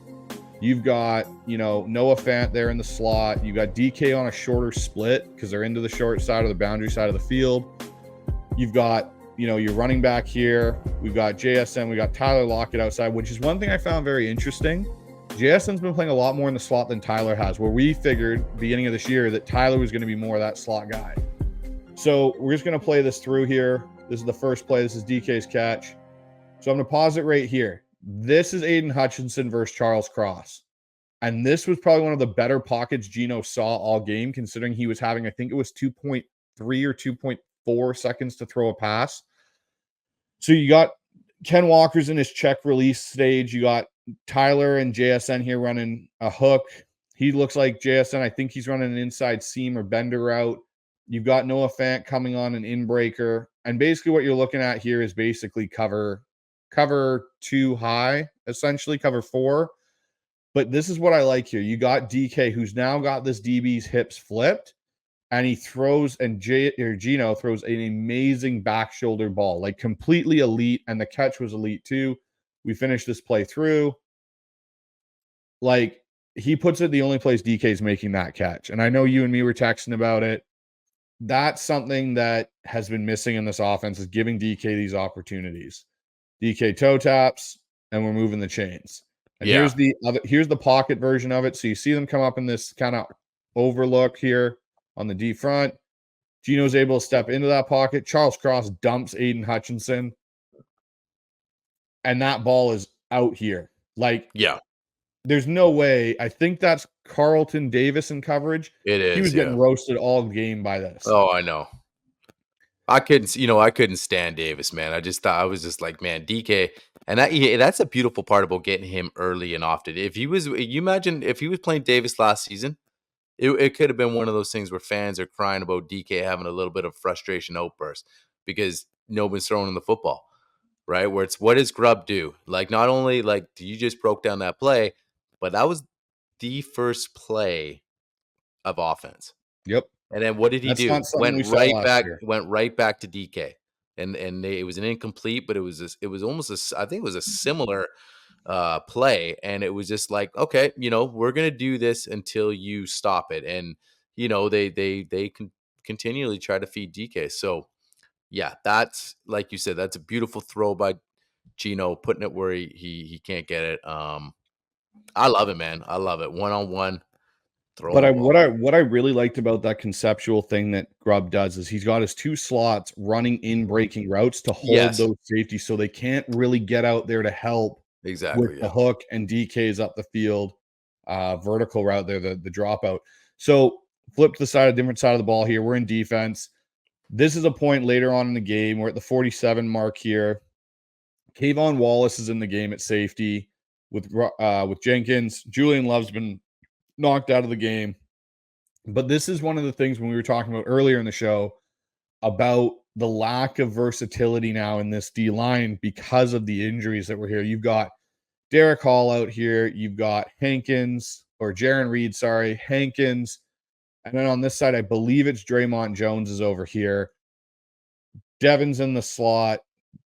You've got, Noah Fant there in the slot. You got DK on a shorter split because they're into the short side of the boundary side of the field. You've got, your running back here. We've got JSN. We got Tyler Lockett outside, which is one thing I found very interesting. JSN's been playing a lot more in the slot than Tyler has, where we figured beginning of this year that Tyler was going to be more of that slot guy. So we're just going to play this through here. This is the first play. This is DK's catch. So I'm going to pause it right here. This is Aiden Hutchinson versus Charles Cross. And this was probably one of the better pockets Geno saw all game, considering he was having, I think it was 2.3 or 2.4 seconds to throw a pass. So you got Ken Walker's in his check release stage. You got Tyler and JSN here running a hook. He looks like JSN. I think he's running an inside seam or bender route. You've got Noah Fant coming on an in-breaker. And basically what you're looking at here is basically cover 2 high, essentially cover 4. But this is what I like here. You got DK, who's now got this DB's hips flipped, and he throws, and Geno throws an amazing back shoulder ball, like completely elite, and the catch was elite too. We finished this play through. Like, he puts it the only place DK's making that catch. And I know you and me were texting about it. That's something that has been missing in this offense, is giving DK these opportunities. DK toe taps, and we're moving the chains. And here's the pocket version of it. So you see them come up in this kind of overlook here on the D front. Geno's able to step into that pocket. Charles Cross dumps Aiden Hutchinson. And that ball is out here. Like, there's no way. I think that's Carlton Davis in coverage. It is. He was getting roasted all game by this. Oh, I know. I couldn't stand Davis, man. I was just like, man, DK, and that's a beautiful part about getting him early and often. You imagine if he was playing Davis last season, it could have been one of those things where fans are crying about DK having a little bit of frustration outburst because nobody's throwing him the football, right? Where it's, what does Grubb do? Like, not only like you just broke down that play, but that was the first play of offense. Yep. And then what did he do? Went right back to DK, and it was an incomplete, but it was almost I think it was a similar play, and it was just like, okay, we're gonna do this until you stop it, and they continually try to feed DK. So yeah, that's, like you said, that's a beautiful throw by Geno, putting it where he can't get it. I love it, man. I love it. 1-on-1. But what I really liked about that conceptual thing that Grubb does is he's got his 2 slots running in breaking routes to hold those safeties, so they can't really get out there to help with the hook, and DK's up the field, vertical route there, the dropout. So flip to the different side of the ball here. We're in defense. This is a point later on in the game. We're at the 47 mark here. Kayvon Wallace is in the game at safety with Jenkins. Julian Love's been knocked out of the game. But this is one of the things when we were talking about earlier in the show about the lack of versatility now in this D line because of the injuries that were here. You've got Derek Hall out here. You've got Jaron Reed, Hankins. And then on this side, I believe it's Draymond Jones is over here. Devin's in the slot.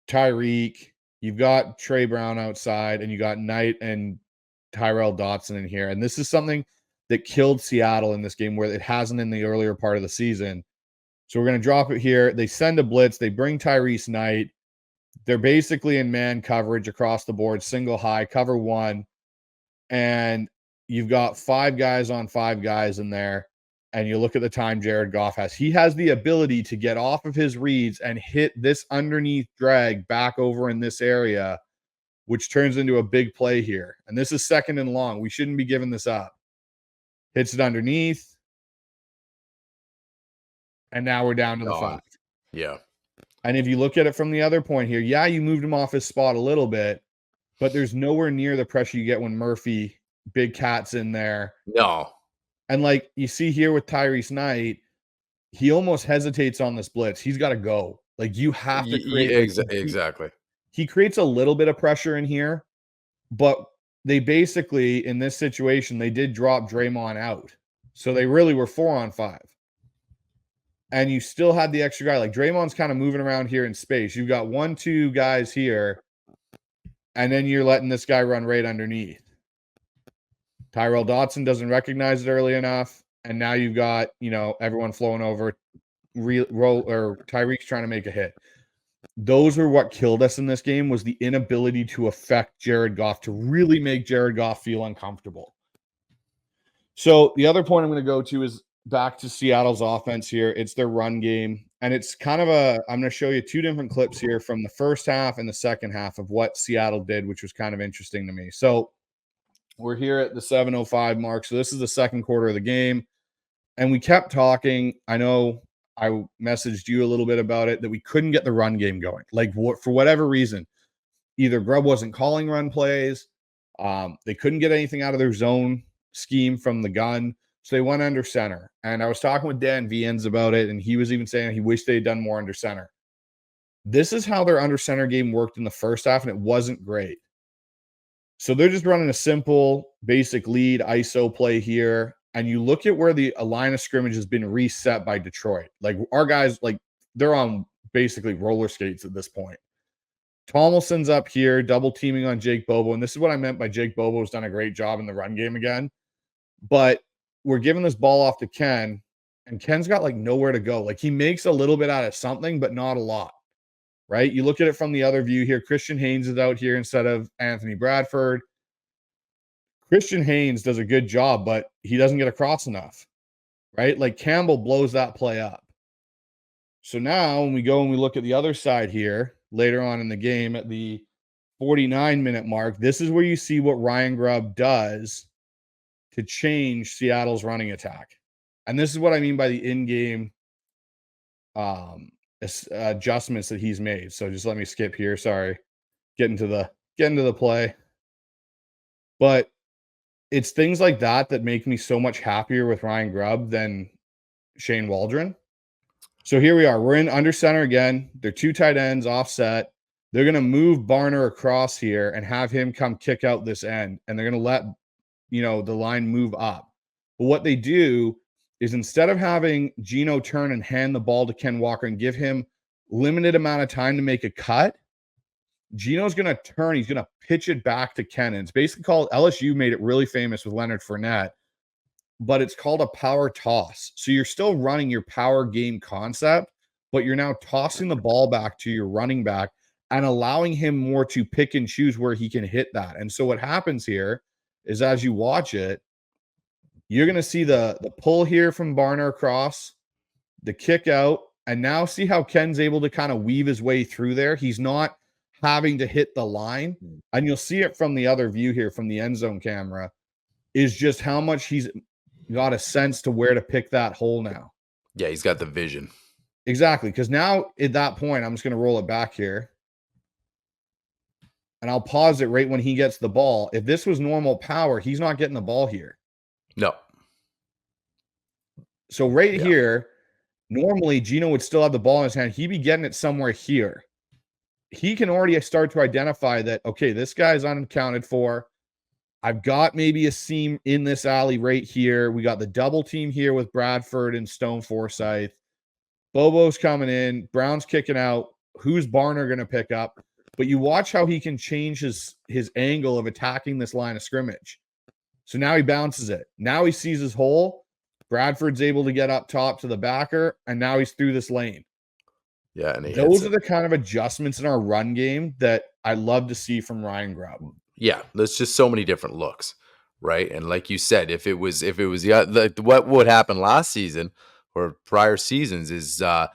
Tyreek. You've got Trey Brown outside, and you got Knight and Tyrell Dotson in here. And this is something that killed Seattle in this game, where it hasn't in the earlier part of the season. So we're going to drop it here. They send a blitz. They bring Tyrese Knight. They're basically in man coverage across the board, single high, cover 1. And you've got 5 guys on 5 guys in there. And you look at the time Jared Goff has. He has the ability to get off of his reads and hit this underneath drag back over in this area, which turns into a big play here. And this is 2nd and long. We shouldn't be giving this up. Hits it underneath. And now we're down to the 5. Yeah. And if you look at it from the other point here, you moved him off his spot a little bit, but there's nowhere near the pressure you get when Murphy, Big Cat's in there. No. And like you see here with Tyrese Knight, he almost hesitates on this blitz. He's got to go. Like, you have to create. Exactly. He creates a little bit of pressure in here, but they basically, in this situation, they did drop Draymond out. So they really were 4 on 5. And you still had the extra guy. Like, Draymond's kind of moving around here in space. You've got 1-2 guys here, and then you're letting this guy run right underneath. Tyrell Dotson doesn't recognize it early enough, and now you've got, everyone flowing over. Tyreek's trying to make a hit. Those are what killed us in this game, was the inability to affect Jared Goff, to really make Jared Goff feel uncomfortable. So the other point I'm going to go to is back to Seattle's offense here. It's their run game. And it's kind of I'm going to show you 2 different clips here from the first half and the second half of what Seattle did, which was kind of interesting to me. So We're here at the 7:05 mark. So this is the second quarter of the game. And we kept talking. I know I messaged you a little bit about it, that we couldn't get the run game going. Like, for whatever reason, either Grubb wasn't calling run plays. They couldn't get anything out of their zone scheme from the gun. So they went under center. And I was talking with Dan Viens about it, and he was even saying he wished they had done more under center. This is how their under center game worked in the first half, and it wasn't great. So they're just running a simple, basic lead ISO play here. And you look at where the line of scrimmage has been reset by Detroit. Like, our guys, like, they're on basically roller skates at this point. Tomlinson's up here, double teaming on Jake Bobo. And this is what I meant by Jake Bobo's done a great job in the run game again. But we're giving this ball off to Ken, and Ken's got like nowhere to go. Like, he makes a little bit out of something, but not a lot. Right? You look at it from the other view here. Christian Haynes is out here instead of Anthony Bradford. Christian Haynes does a good job, but he doesn't get across enough, right? Like, Campbell blows that play up. So now when we go and we look at the other side here later on in the game at the 49-minute mark, this is where you see what Ryan Grubb does to change Seattle's running attack. And this is what I mean by the in-game adjustments that he's made. So just let me skip here. Sorry. Get into the play. But it's things like that that make me so much happier with Ryan Grubb than Shane Waldron. So here we are. We're in under center again. They're two tight ends offset. They're going to move Barner across here and have him come kick out this end. And they're going to let, the line move up. But what they do is, instead of having Gino turn and hand the ball to Ken Walker and give him limited amount of time to make a cut, Gino's going to turn. He's going to pitch it back to Ken. And it's basically called, LSU made it really famous with Leonard Fournette, but it's called a power toss. So you're still running your power game concept, but you're now tossing the ball back to your running back and allowing him more to pick and choose where he can hit that. And so what happens here is, as you watch it, you're going to see the pull here from Barner across, the kick out, and now see how Ken's able to kind of weave his way through there. He's not having to hit the line. And you'll see it from the other view here from the end zone camera, is just how much he's got a sense to where to pick that hole now. Yeah, he's got the vision. Exactly. Because now at that point, I'm just going to roll it back here. And I'll pause it right when he gets the ball. If this was normal power, he's not getting the ball here. No. So here, normally Gino would still have the ball in his hand. He'd be getting it somewhere here. He can already start to identify that, okay, this guy's unaccounted for. I've got maybe a seam in this alley right here. We got the double team here with Bradford and Stone Forsythe. Bobo's coming in. Brown's kicking out. Who's Barner going to pick up? But you watch how he can change his angle of attacking this line of scrimmage. So now he bounces it. Now he sees his hole. Bradford's able to get up top to the backer, and now he's through this lane. Yeah, and those are the kind of adjustments in our run game that I love to see from Ryan Grubb. Yeah, there's just so many different looks, right? And like you said, if it was what would happen last season or prior seasons is the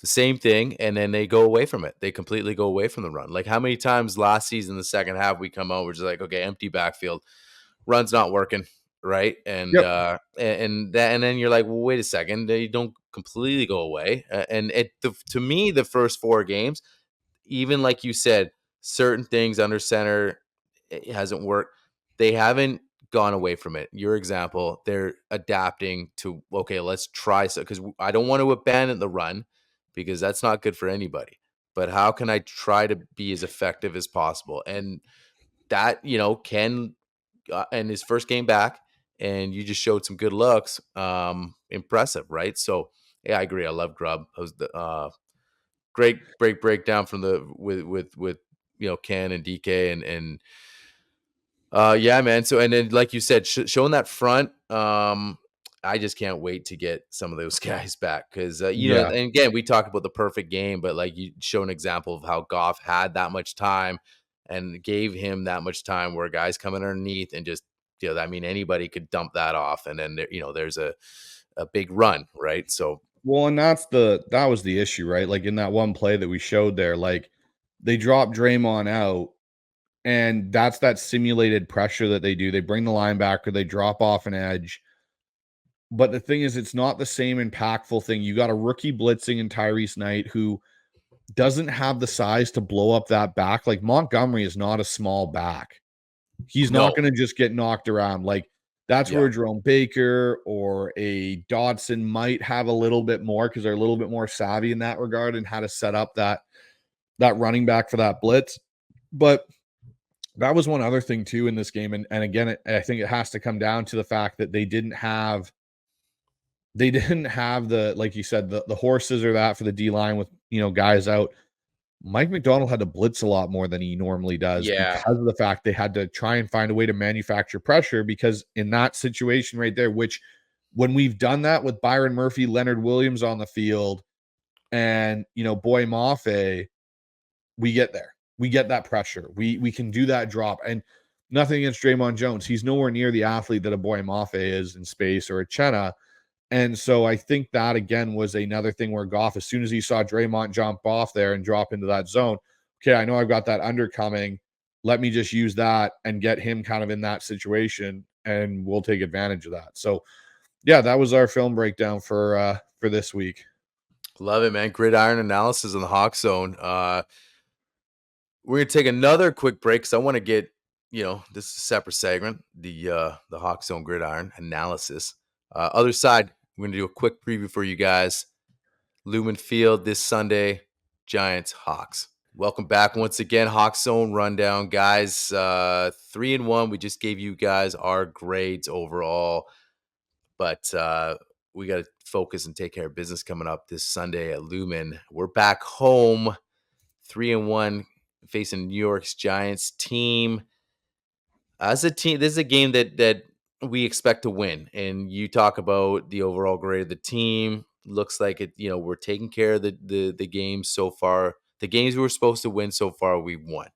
same thing, and then they go away from it. They completely go away from the run. Like, how many times last season, the second half, we come out, we're just like, okay, empty backfield, run's not working, right? And and then you're like, well, wait a second, they don't completely go away. To me, the first four games, even like you said, certain things under center, it hasn't worked. They haven't gone away from it. Your example, they're adapting to, okay, let's try so, because I don't want to abandon the run, because that's not good for anybody. But how can I try to be as effective as possible? And that, Ken in his first game back, and you just showed some good looks. Impressive, right? So yeah, I agree. I love Grubb. It was the great breakdown from with Ken and DK and yeah, man. So, and then like you said, showing that front, I just can't wait to get some of those guys back, because and again, we talked about the perfect game, but like, you show an example of how Goff had that much time and gave him that much time where guys come underneath and just, anybody could dump that off, and then there's a big run, right? So, well, and that was the issue, right? Like, in that one play that we showed there, like, they dropped Draymond out, And that's that simulated pressure that they do. They bring the linebacker, they drop off an edge. But the thing is, it's not the same impactful thing. You got a rookie blitzing in Tyrese Knight who doesn't have the size to blow up that back. Like Montgomery is not a small back. He's not going to just get knocked around. Like that's where Jerome Baker or a Dodson might have a little bit more because they're a little bit more savvy in that regard and how to set up that running back for that blitz. But that was one other thing too in this game. And again, I think it has to come down to the fact that they didn't have the, like you said, the horses or that for the D line with, guys out. Mike McDonald had to blitz a lot more than he normally does because of the fact they had to try and find a way to manufacture pressure, because in that situation right there, which when we've done that with Byron Murphy, Leonard Williams on the field and, Boy Mafe, we get there. We get that pressure. We can do that drop. And nothing against Draymond Jones. He's nowhere near the athlete that a Boy Mafe is in space or a Chenna. And so I think that, again, was another thing where Goff, as soon as he saw Draymond jump off there and drop into that zone, okay, I know I've got that under coming. Let me just use that and get him kind of in that situation, and we'll take advantage of that. So, yeah, that was our film breakdown for this week. Love it, man. Gridiron analysis on the Hawk Zone. We're going to take another quick break because I want to get, this is a separate segment, the Hawk Zone Gridiron analysis. Other side, we're going to do a quick preview for you guys. Lumen Field this Sunday, Giants, Hawks. Welcome back once again, Hawk Zone Rundown. Guys, 3-1. We just gave you guys our grades overall. But we got to focus and take care of business coming up this Sunday at Lumen. We're back home, 3-1, facing New York's Giants team. As a team, this is a game that we expect to win. And you talk about the overall grade of the team. Looks like it. We're taking care of the games so far. The games we were supposed to win so far, we won,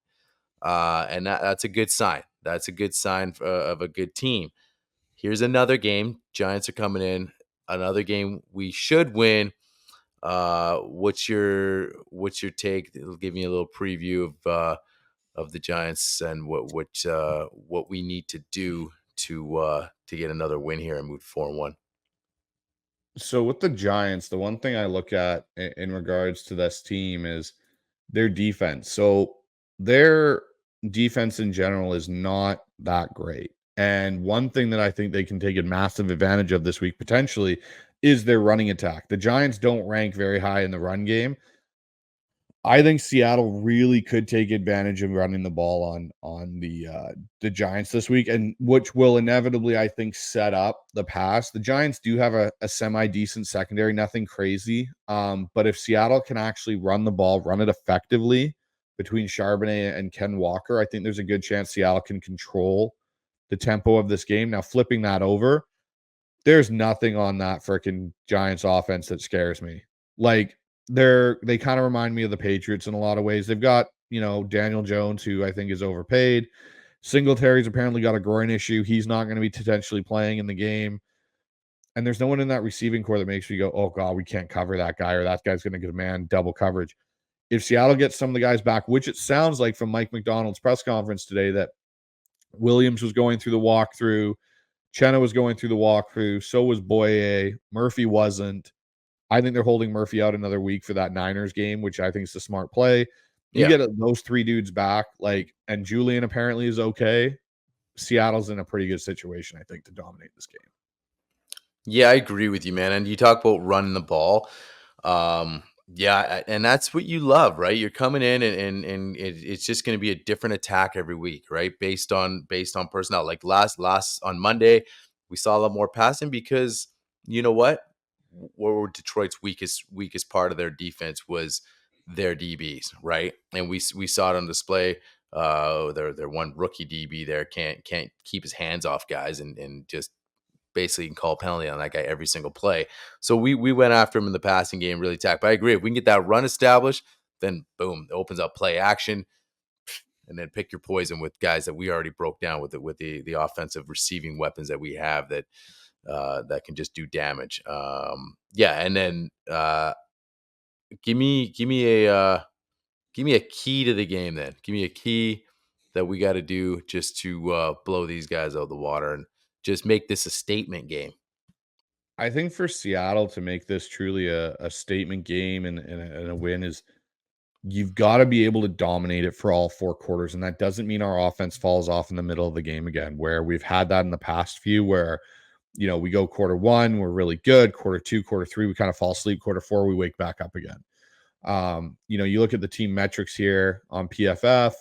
and that's a good sign. That's a good sign of a good team. Here's another game. Giants are coming in. Another game we should win. What's your take? It'll give me a little preview of the Giants and what we need to do to get another win here and move 4-1. So with the Giants, the one thing I look at in regards to this team is their defense. So their defense in general is not that great. And one thing that I think they can take a massive advantage of this week potentially is their running attack. The Giants don't rank very high in the run game. I think Seattle really could take advantage of running the ball on the Giants this week, and which will inevitably, I think, set up the pass. The Giants do have a semi-decent secondary, nothing crazy. But if Seattle can actually run the ball, run it effectively between Charbonnet and Ken Walker, I think there's a good chance Seattle can control the tempo of this game. Now, flipping that over, there's nothing on that freaking Giants offense that scares me. Like, they kind of remind me of the Patriots in a lot of ways. They've got, Daniel Jones, who I think is overpaid. Singletary's apparently got a groin issue. He's not going to be potentially playing in the game. And there's no one in that receiving core that makes me go, oh, God, we can't cover that guy, or that guy's going to demand double coverage. If Seattle gets some of the guys back, which it sounds like from Mike McDonald's press conference today that Williams was going through the walkthrough, Chenna was going through the walkthrough, so was Boye, Murphy wasn't. I think they're holding Murphy out another week for that Niners game, which I think is a smart play. You get those three dudes back, and Julian apparently is okay. Seattle's in a pretty good situation, I think, to dominate this game. Yeah, I agree with you, man. And you talk about running the ball. Yeah, and that's what you love, right? You're coming in and it's just going to be a different attack every week, right? Based on personnel. Like last on Monday, we saw a lot more passing because you know what? Where Detroit's weakest part of their defense was their DBs, right? And we saw it on display. Their one rookie DB there can't keep his hands off guys and just basically can call a penalty on that guy every single play. So we went after him in the passing game, really attacked. But I agree, if we can get that run established, then boom, it opens up play action, and then pick your poison with guys that we already broke down with the offensive receiving weapons that we have that can just do damage. And then give me a key to the game. Then give me a key that we got to do just to blow these guys out of the water and just make this a statement game? I think for Seattle to make this truly a statement game and a win is you've got to be able to dominate it for all 4 quarters. And that doesn't mean our offense falls off in the middle of the game again, where we've had that in the past few where, we go quarter 1, we're really good. Quarter 2, quarter 3, we kind of fall asleep. Quarter 4, we wake back up again. You look at the team metrics here on PFF.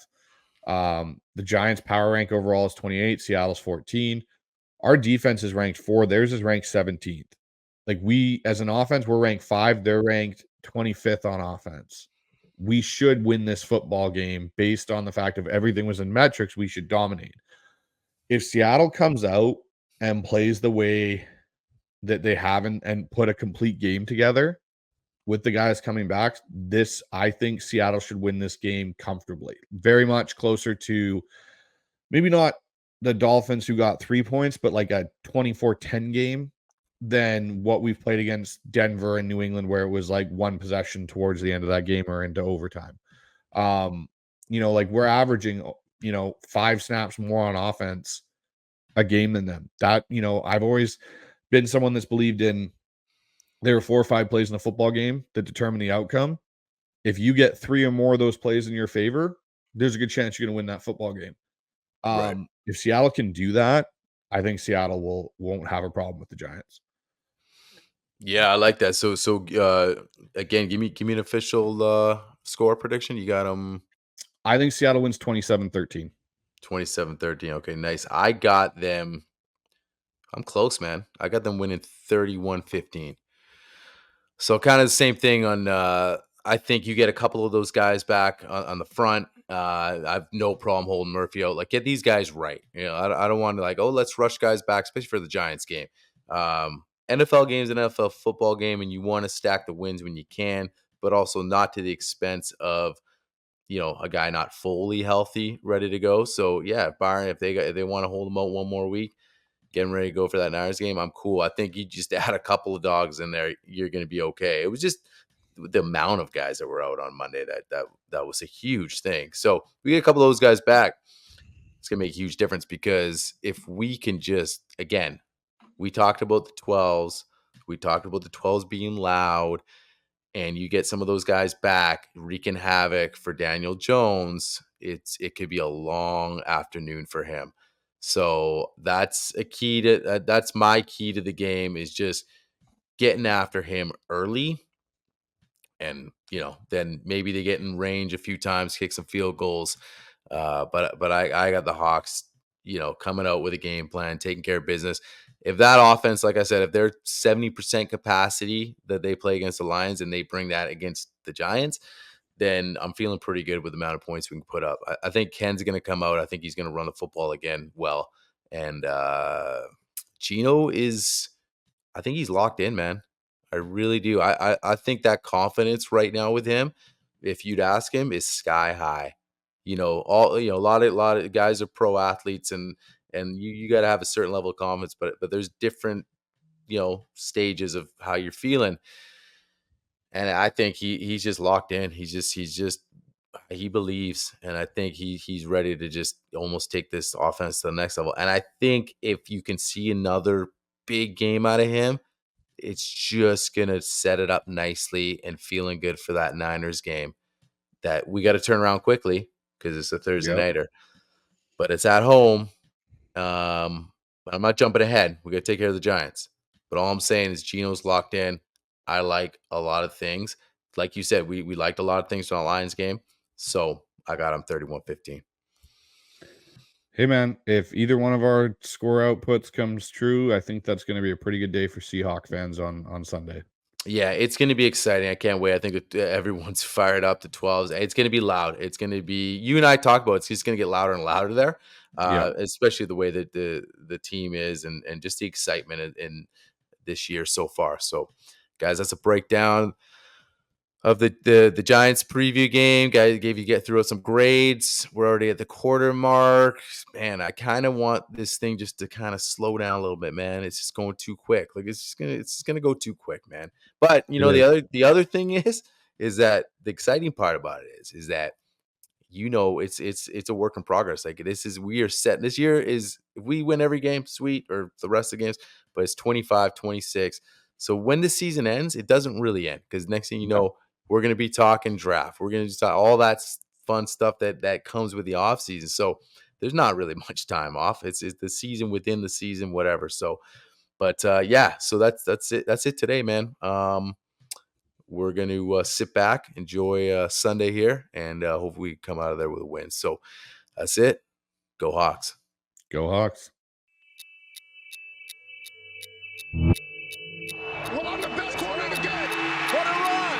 The Giants power rank overall is 28, Seattle's 14. Our defense is ranked 4, theirs is ranked 17th. Like we, as an offense, we're ranked 5, they're ranked 25th on offense. We should win this football game based on the fact of everything was in metrics, we should dominate. If Seattle comes out and plays the way that they haven't and put a complete game together with the guys coming back, I think Seattle should win this game comfortably. Very much closer to maybe not the Dolphins who got 3 points, but like a 24-10 game than what we've played against Denver and New England, where it was like 1 possession towards the end of that game or into overtime. Like we're averaging, 5 snaps more on offense a game than them. That, I've always been someone that's believed in there are 4 or 5 plays in a football game that determine the outcome. If you get 3 or more of those plays in your favor, there's a good chance you're going to win that football game. Right. If Seattle can do that, I think Seattle won't have a problem with the Giants. Yeah, I like that. So again, give me an official score prediction. You got them I think Seattle wins 27-13. 27-13. Okay, nice. I got them. I'm close, man. I got them winning 31-15. So kind of the same thing on I think you get a couple of those guys back on the front. I have no problem holding Murphy out. Like, get these guys right. I don't want to let's rush guys back, especially for the Giants game. NFL game's an NFL football game, and you want to stack the wins when you can, but also not to the expense of a guy not fully healthy, ready to go. So yeah, Byron, if they want to hold him out one more week, getting ready to go for that Niners game, I'm cool. I think you just add a couple of dogs in there, you're going to be okay. It was just the amount of guys that were out on Monday that was a huge thing. So we get a couple of those guys back, it's going to make a huge difference, because if we can just, again, we talked about the 12s. We talked about the 12s being loud, and you get some of those guys back wreaking havoc for Daniel Jones. It could be a long afternoon for him. So that's a key to that's my key to the game, is just getting after him early. And, then maybe they get in range a few times, kick some field goals. But I got the Hawks, coming out with a game plan, taking care of business. If that offense, like I said, if they're 70% capacity that they play against the Lions and they bring that against the Giants, then I'm feeling pretty good with the amount of points we can put up. I think Ken's going to come out. I think he's going to run the football again well. And Gino I think he's locked in, man. I really do. I think that confidence right now with him, if you'd ask him, is sky high. A lot of guys are pro athletes, and you got to have a certain level of confidence, but there's different stages of how you're feeling. And I think he's just locked in. He believes, and I think he's ready to just almost take this offense to the next level. And I think if you can see another big game out of him, it's just going to set it up nicely and feeling good for that Niners game that we got to turn around quickly, because it's a Thursday nighter, but it's at home. I'm not jumping ahead. We got to take care of the Giants, but all I'm saying is Gino's locked in. I like a lot of things. Like you said, we liked a lot of things from the Lions game. So I got him 31-15. Hey, man, if either one of our score outputs comes true, I think that's going to be a pretty good day for Seahawks fans on Sunday. Yeah, it's going to be exciting. I can't wait. I think everyone's fired up to 12s. It's going to be loud. It's going to be, you and I talked about, it's just going to get louder and louder there, especially the way that the team is and just the excitement in this year so far. So, guys, that's a breakdown of the Giants preview game. Guys, get through some grades. We're already at the quarter mark. Man, I kind of want this thing just to kind of slow down a little bit, man. It's just going too quick. Like it's just gonna go too quick, man. But the other thing is that the exciting part about it is that it's a work in progress. Like we are set. This year is, if we win every game, sweet, or the rest of the games, but it's 25, 26. So when the season ends, it doesn't really end, because next thing you know, we're going to be talking draft. We're going to talk all that fun stuff that comes with the off season. So there's not really much time off. It's the season within the season, whatever. So, but yeah, so that's it. That's it today, man. We're going to sit back, enjoy Sunday here, and hopefully we come out of there with a win. So that's it. Go Hawks. Go Hawks. Well, I'm the best corner in the game. What a run.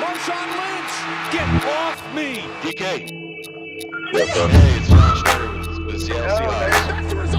Marshawn Lynch. Get off me. DK. Yes, sir. Hey, it's John Schneider with the Seattle Seahawks. That's the result.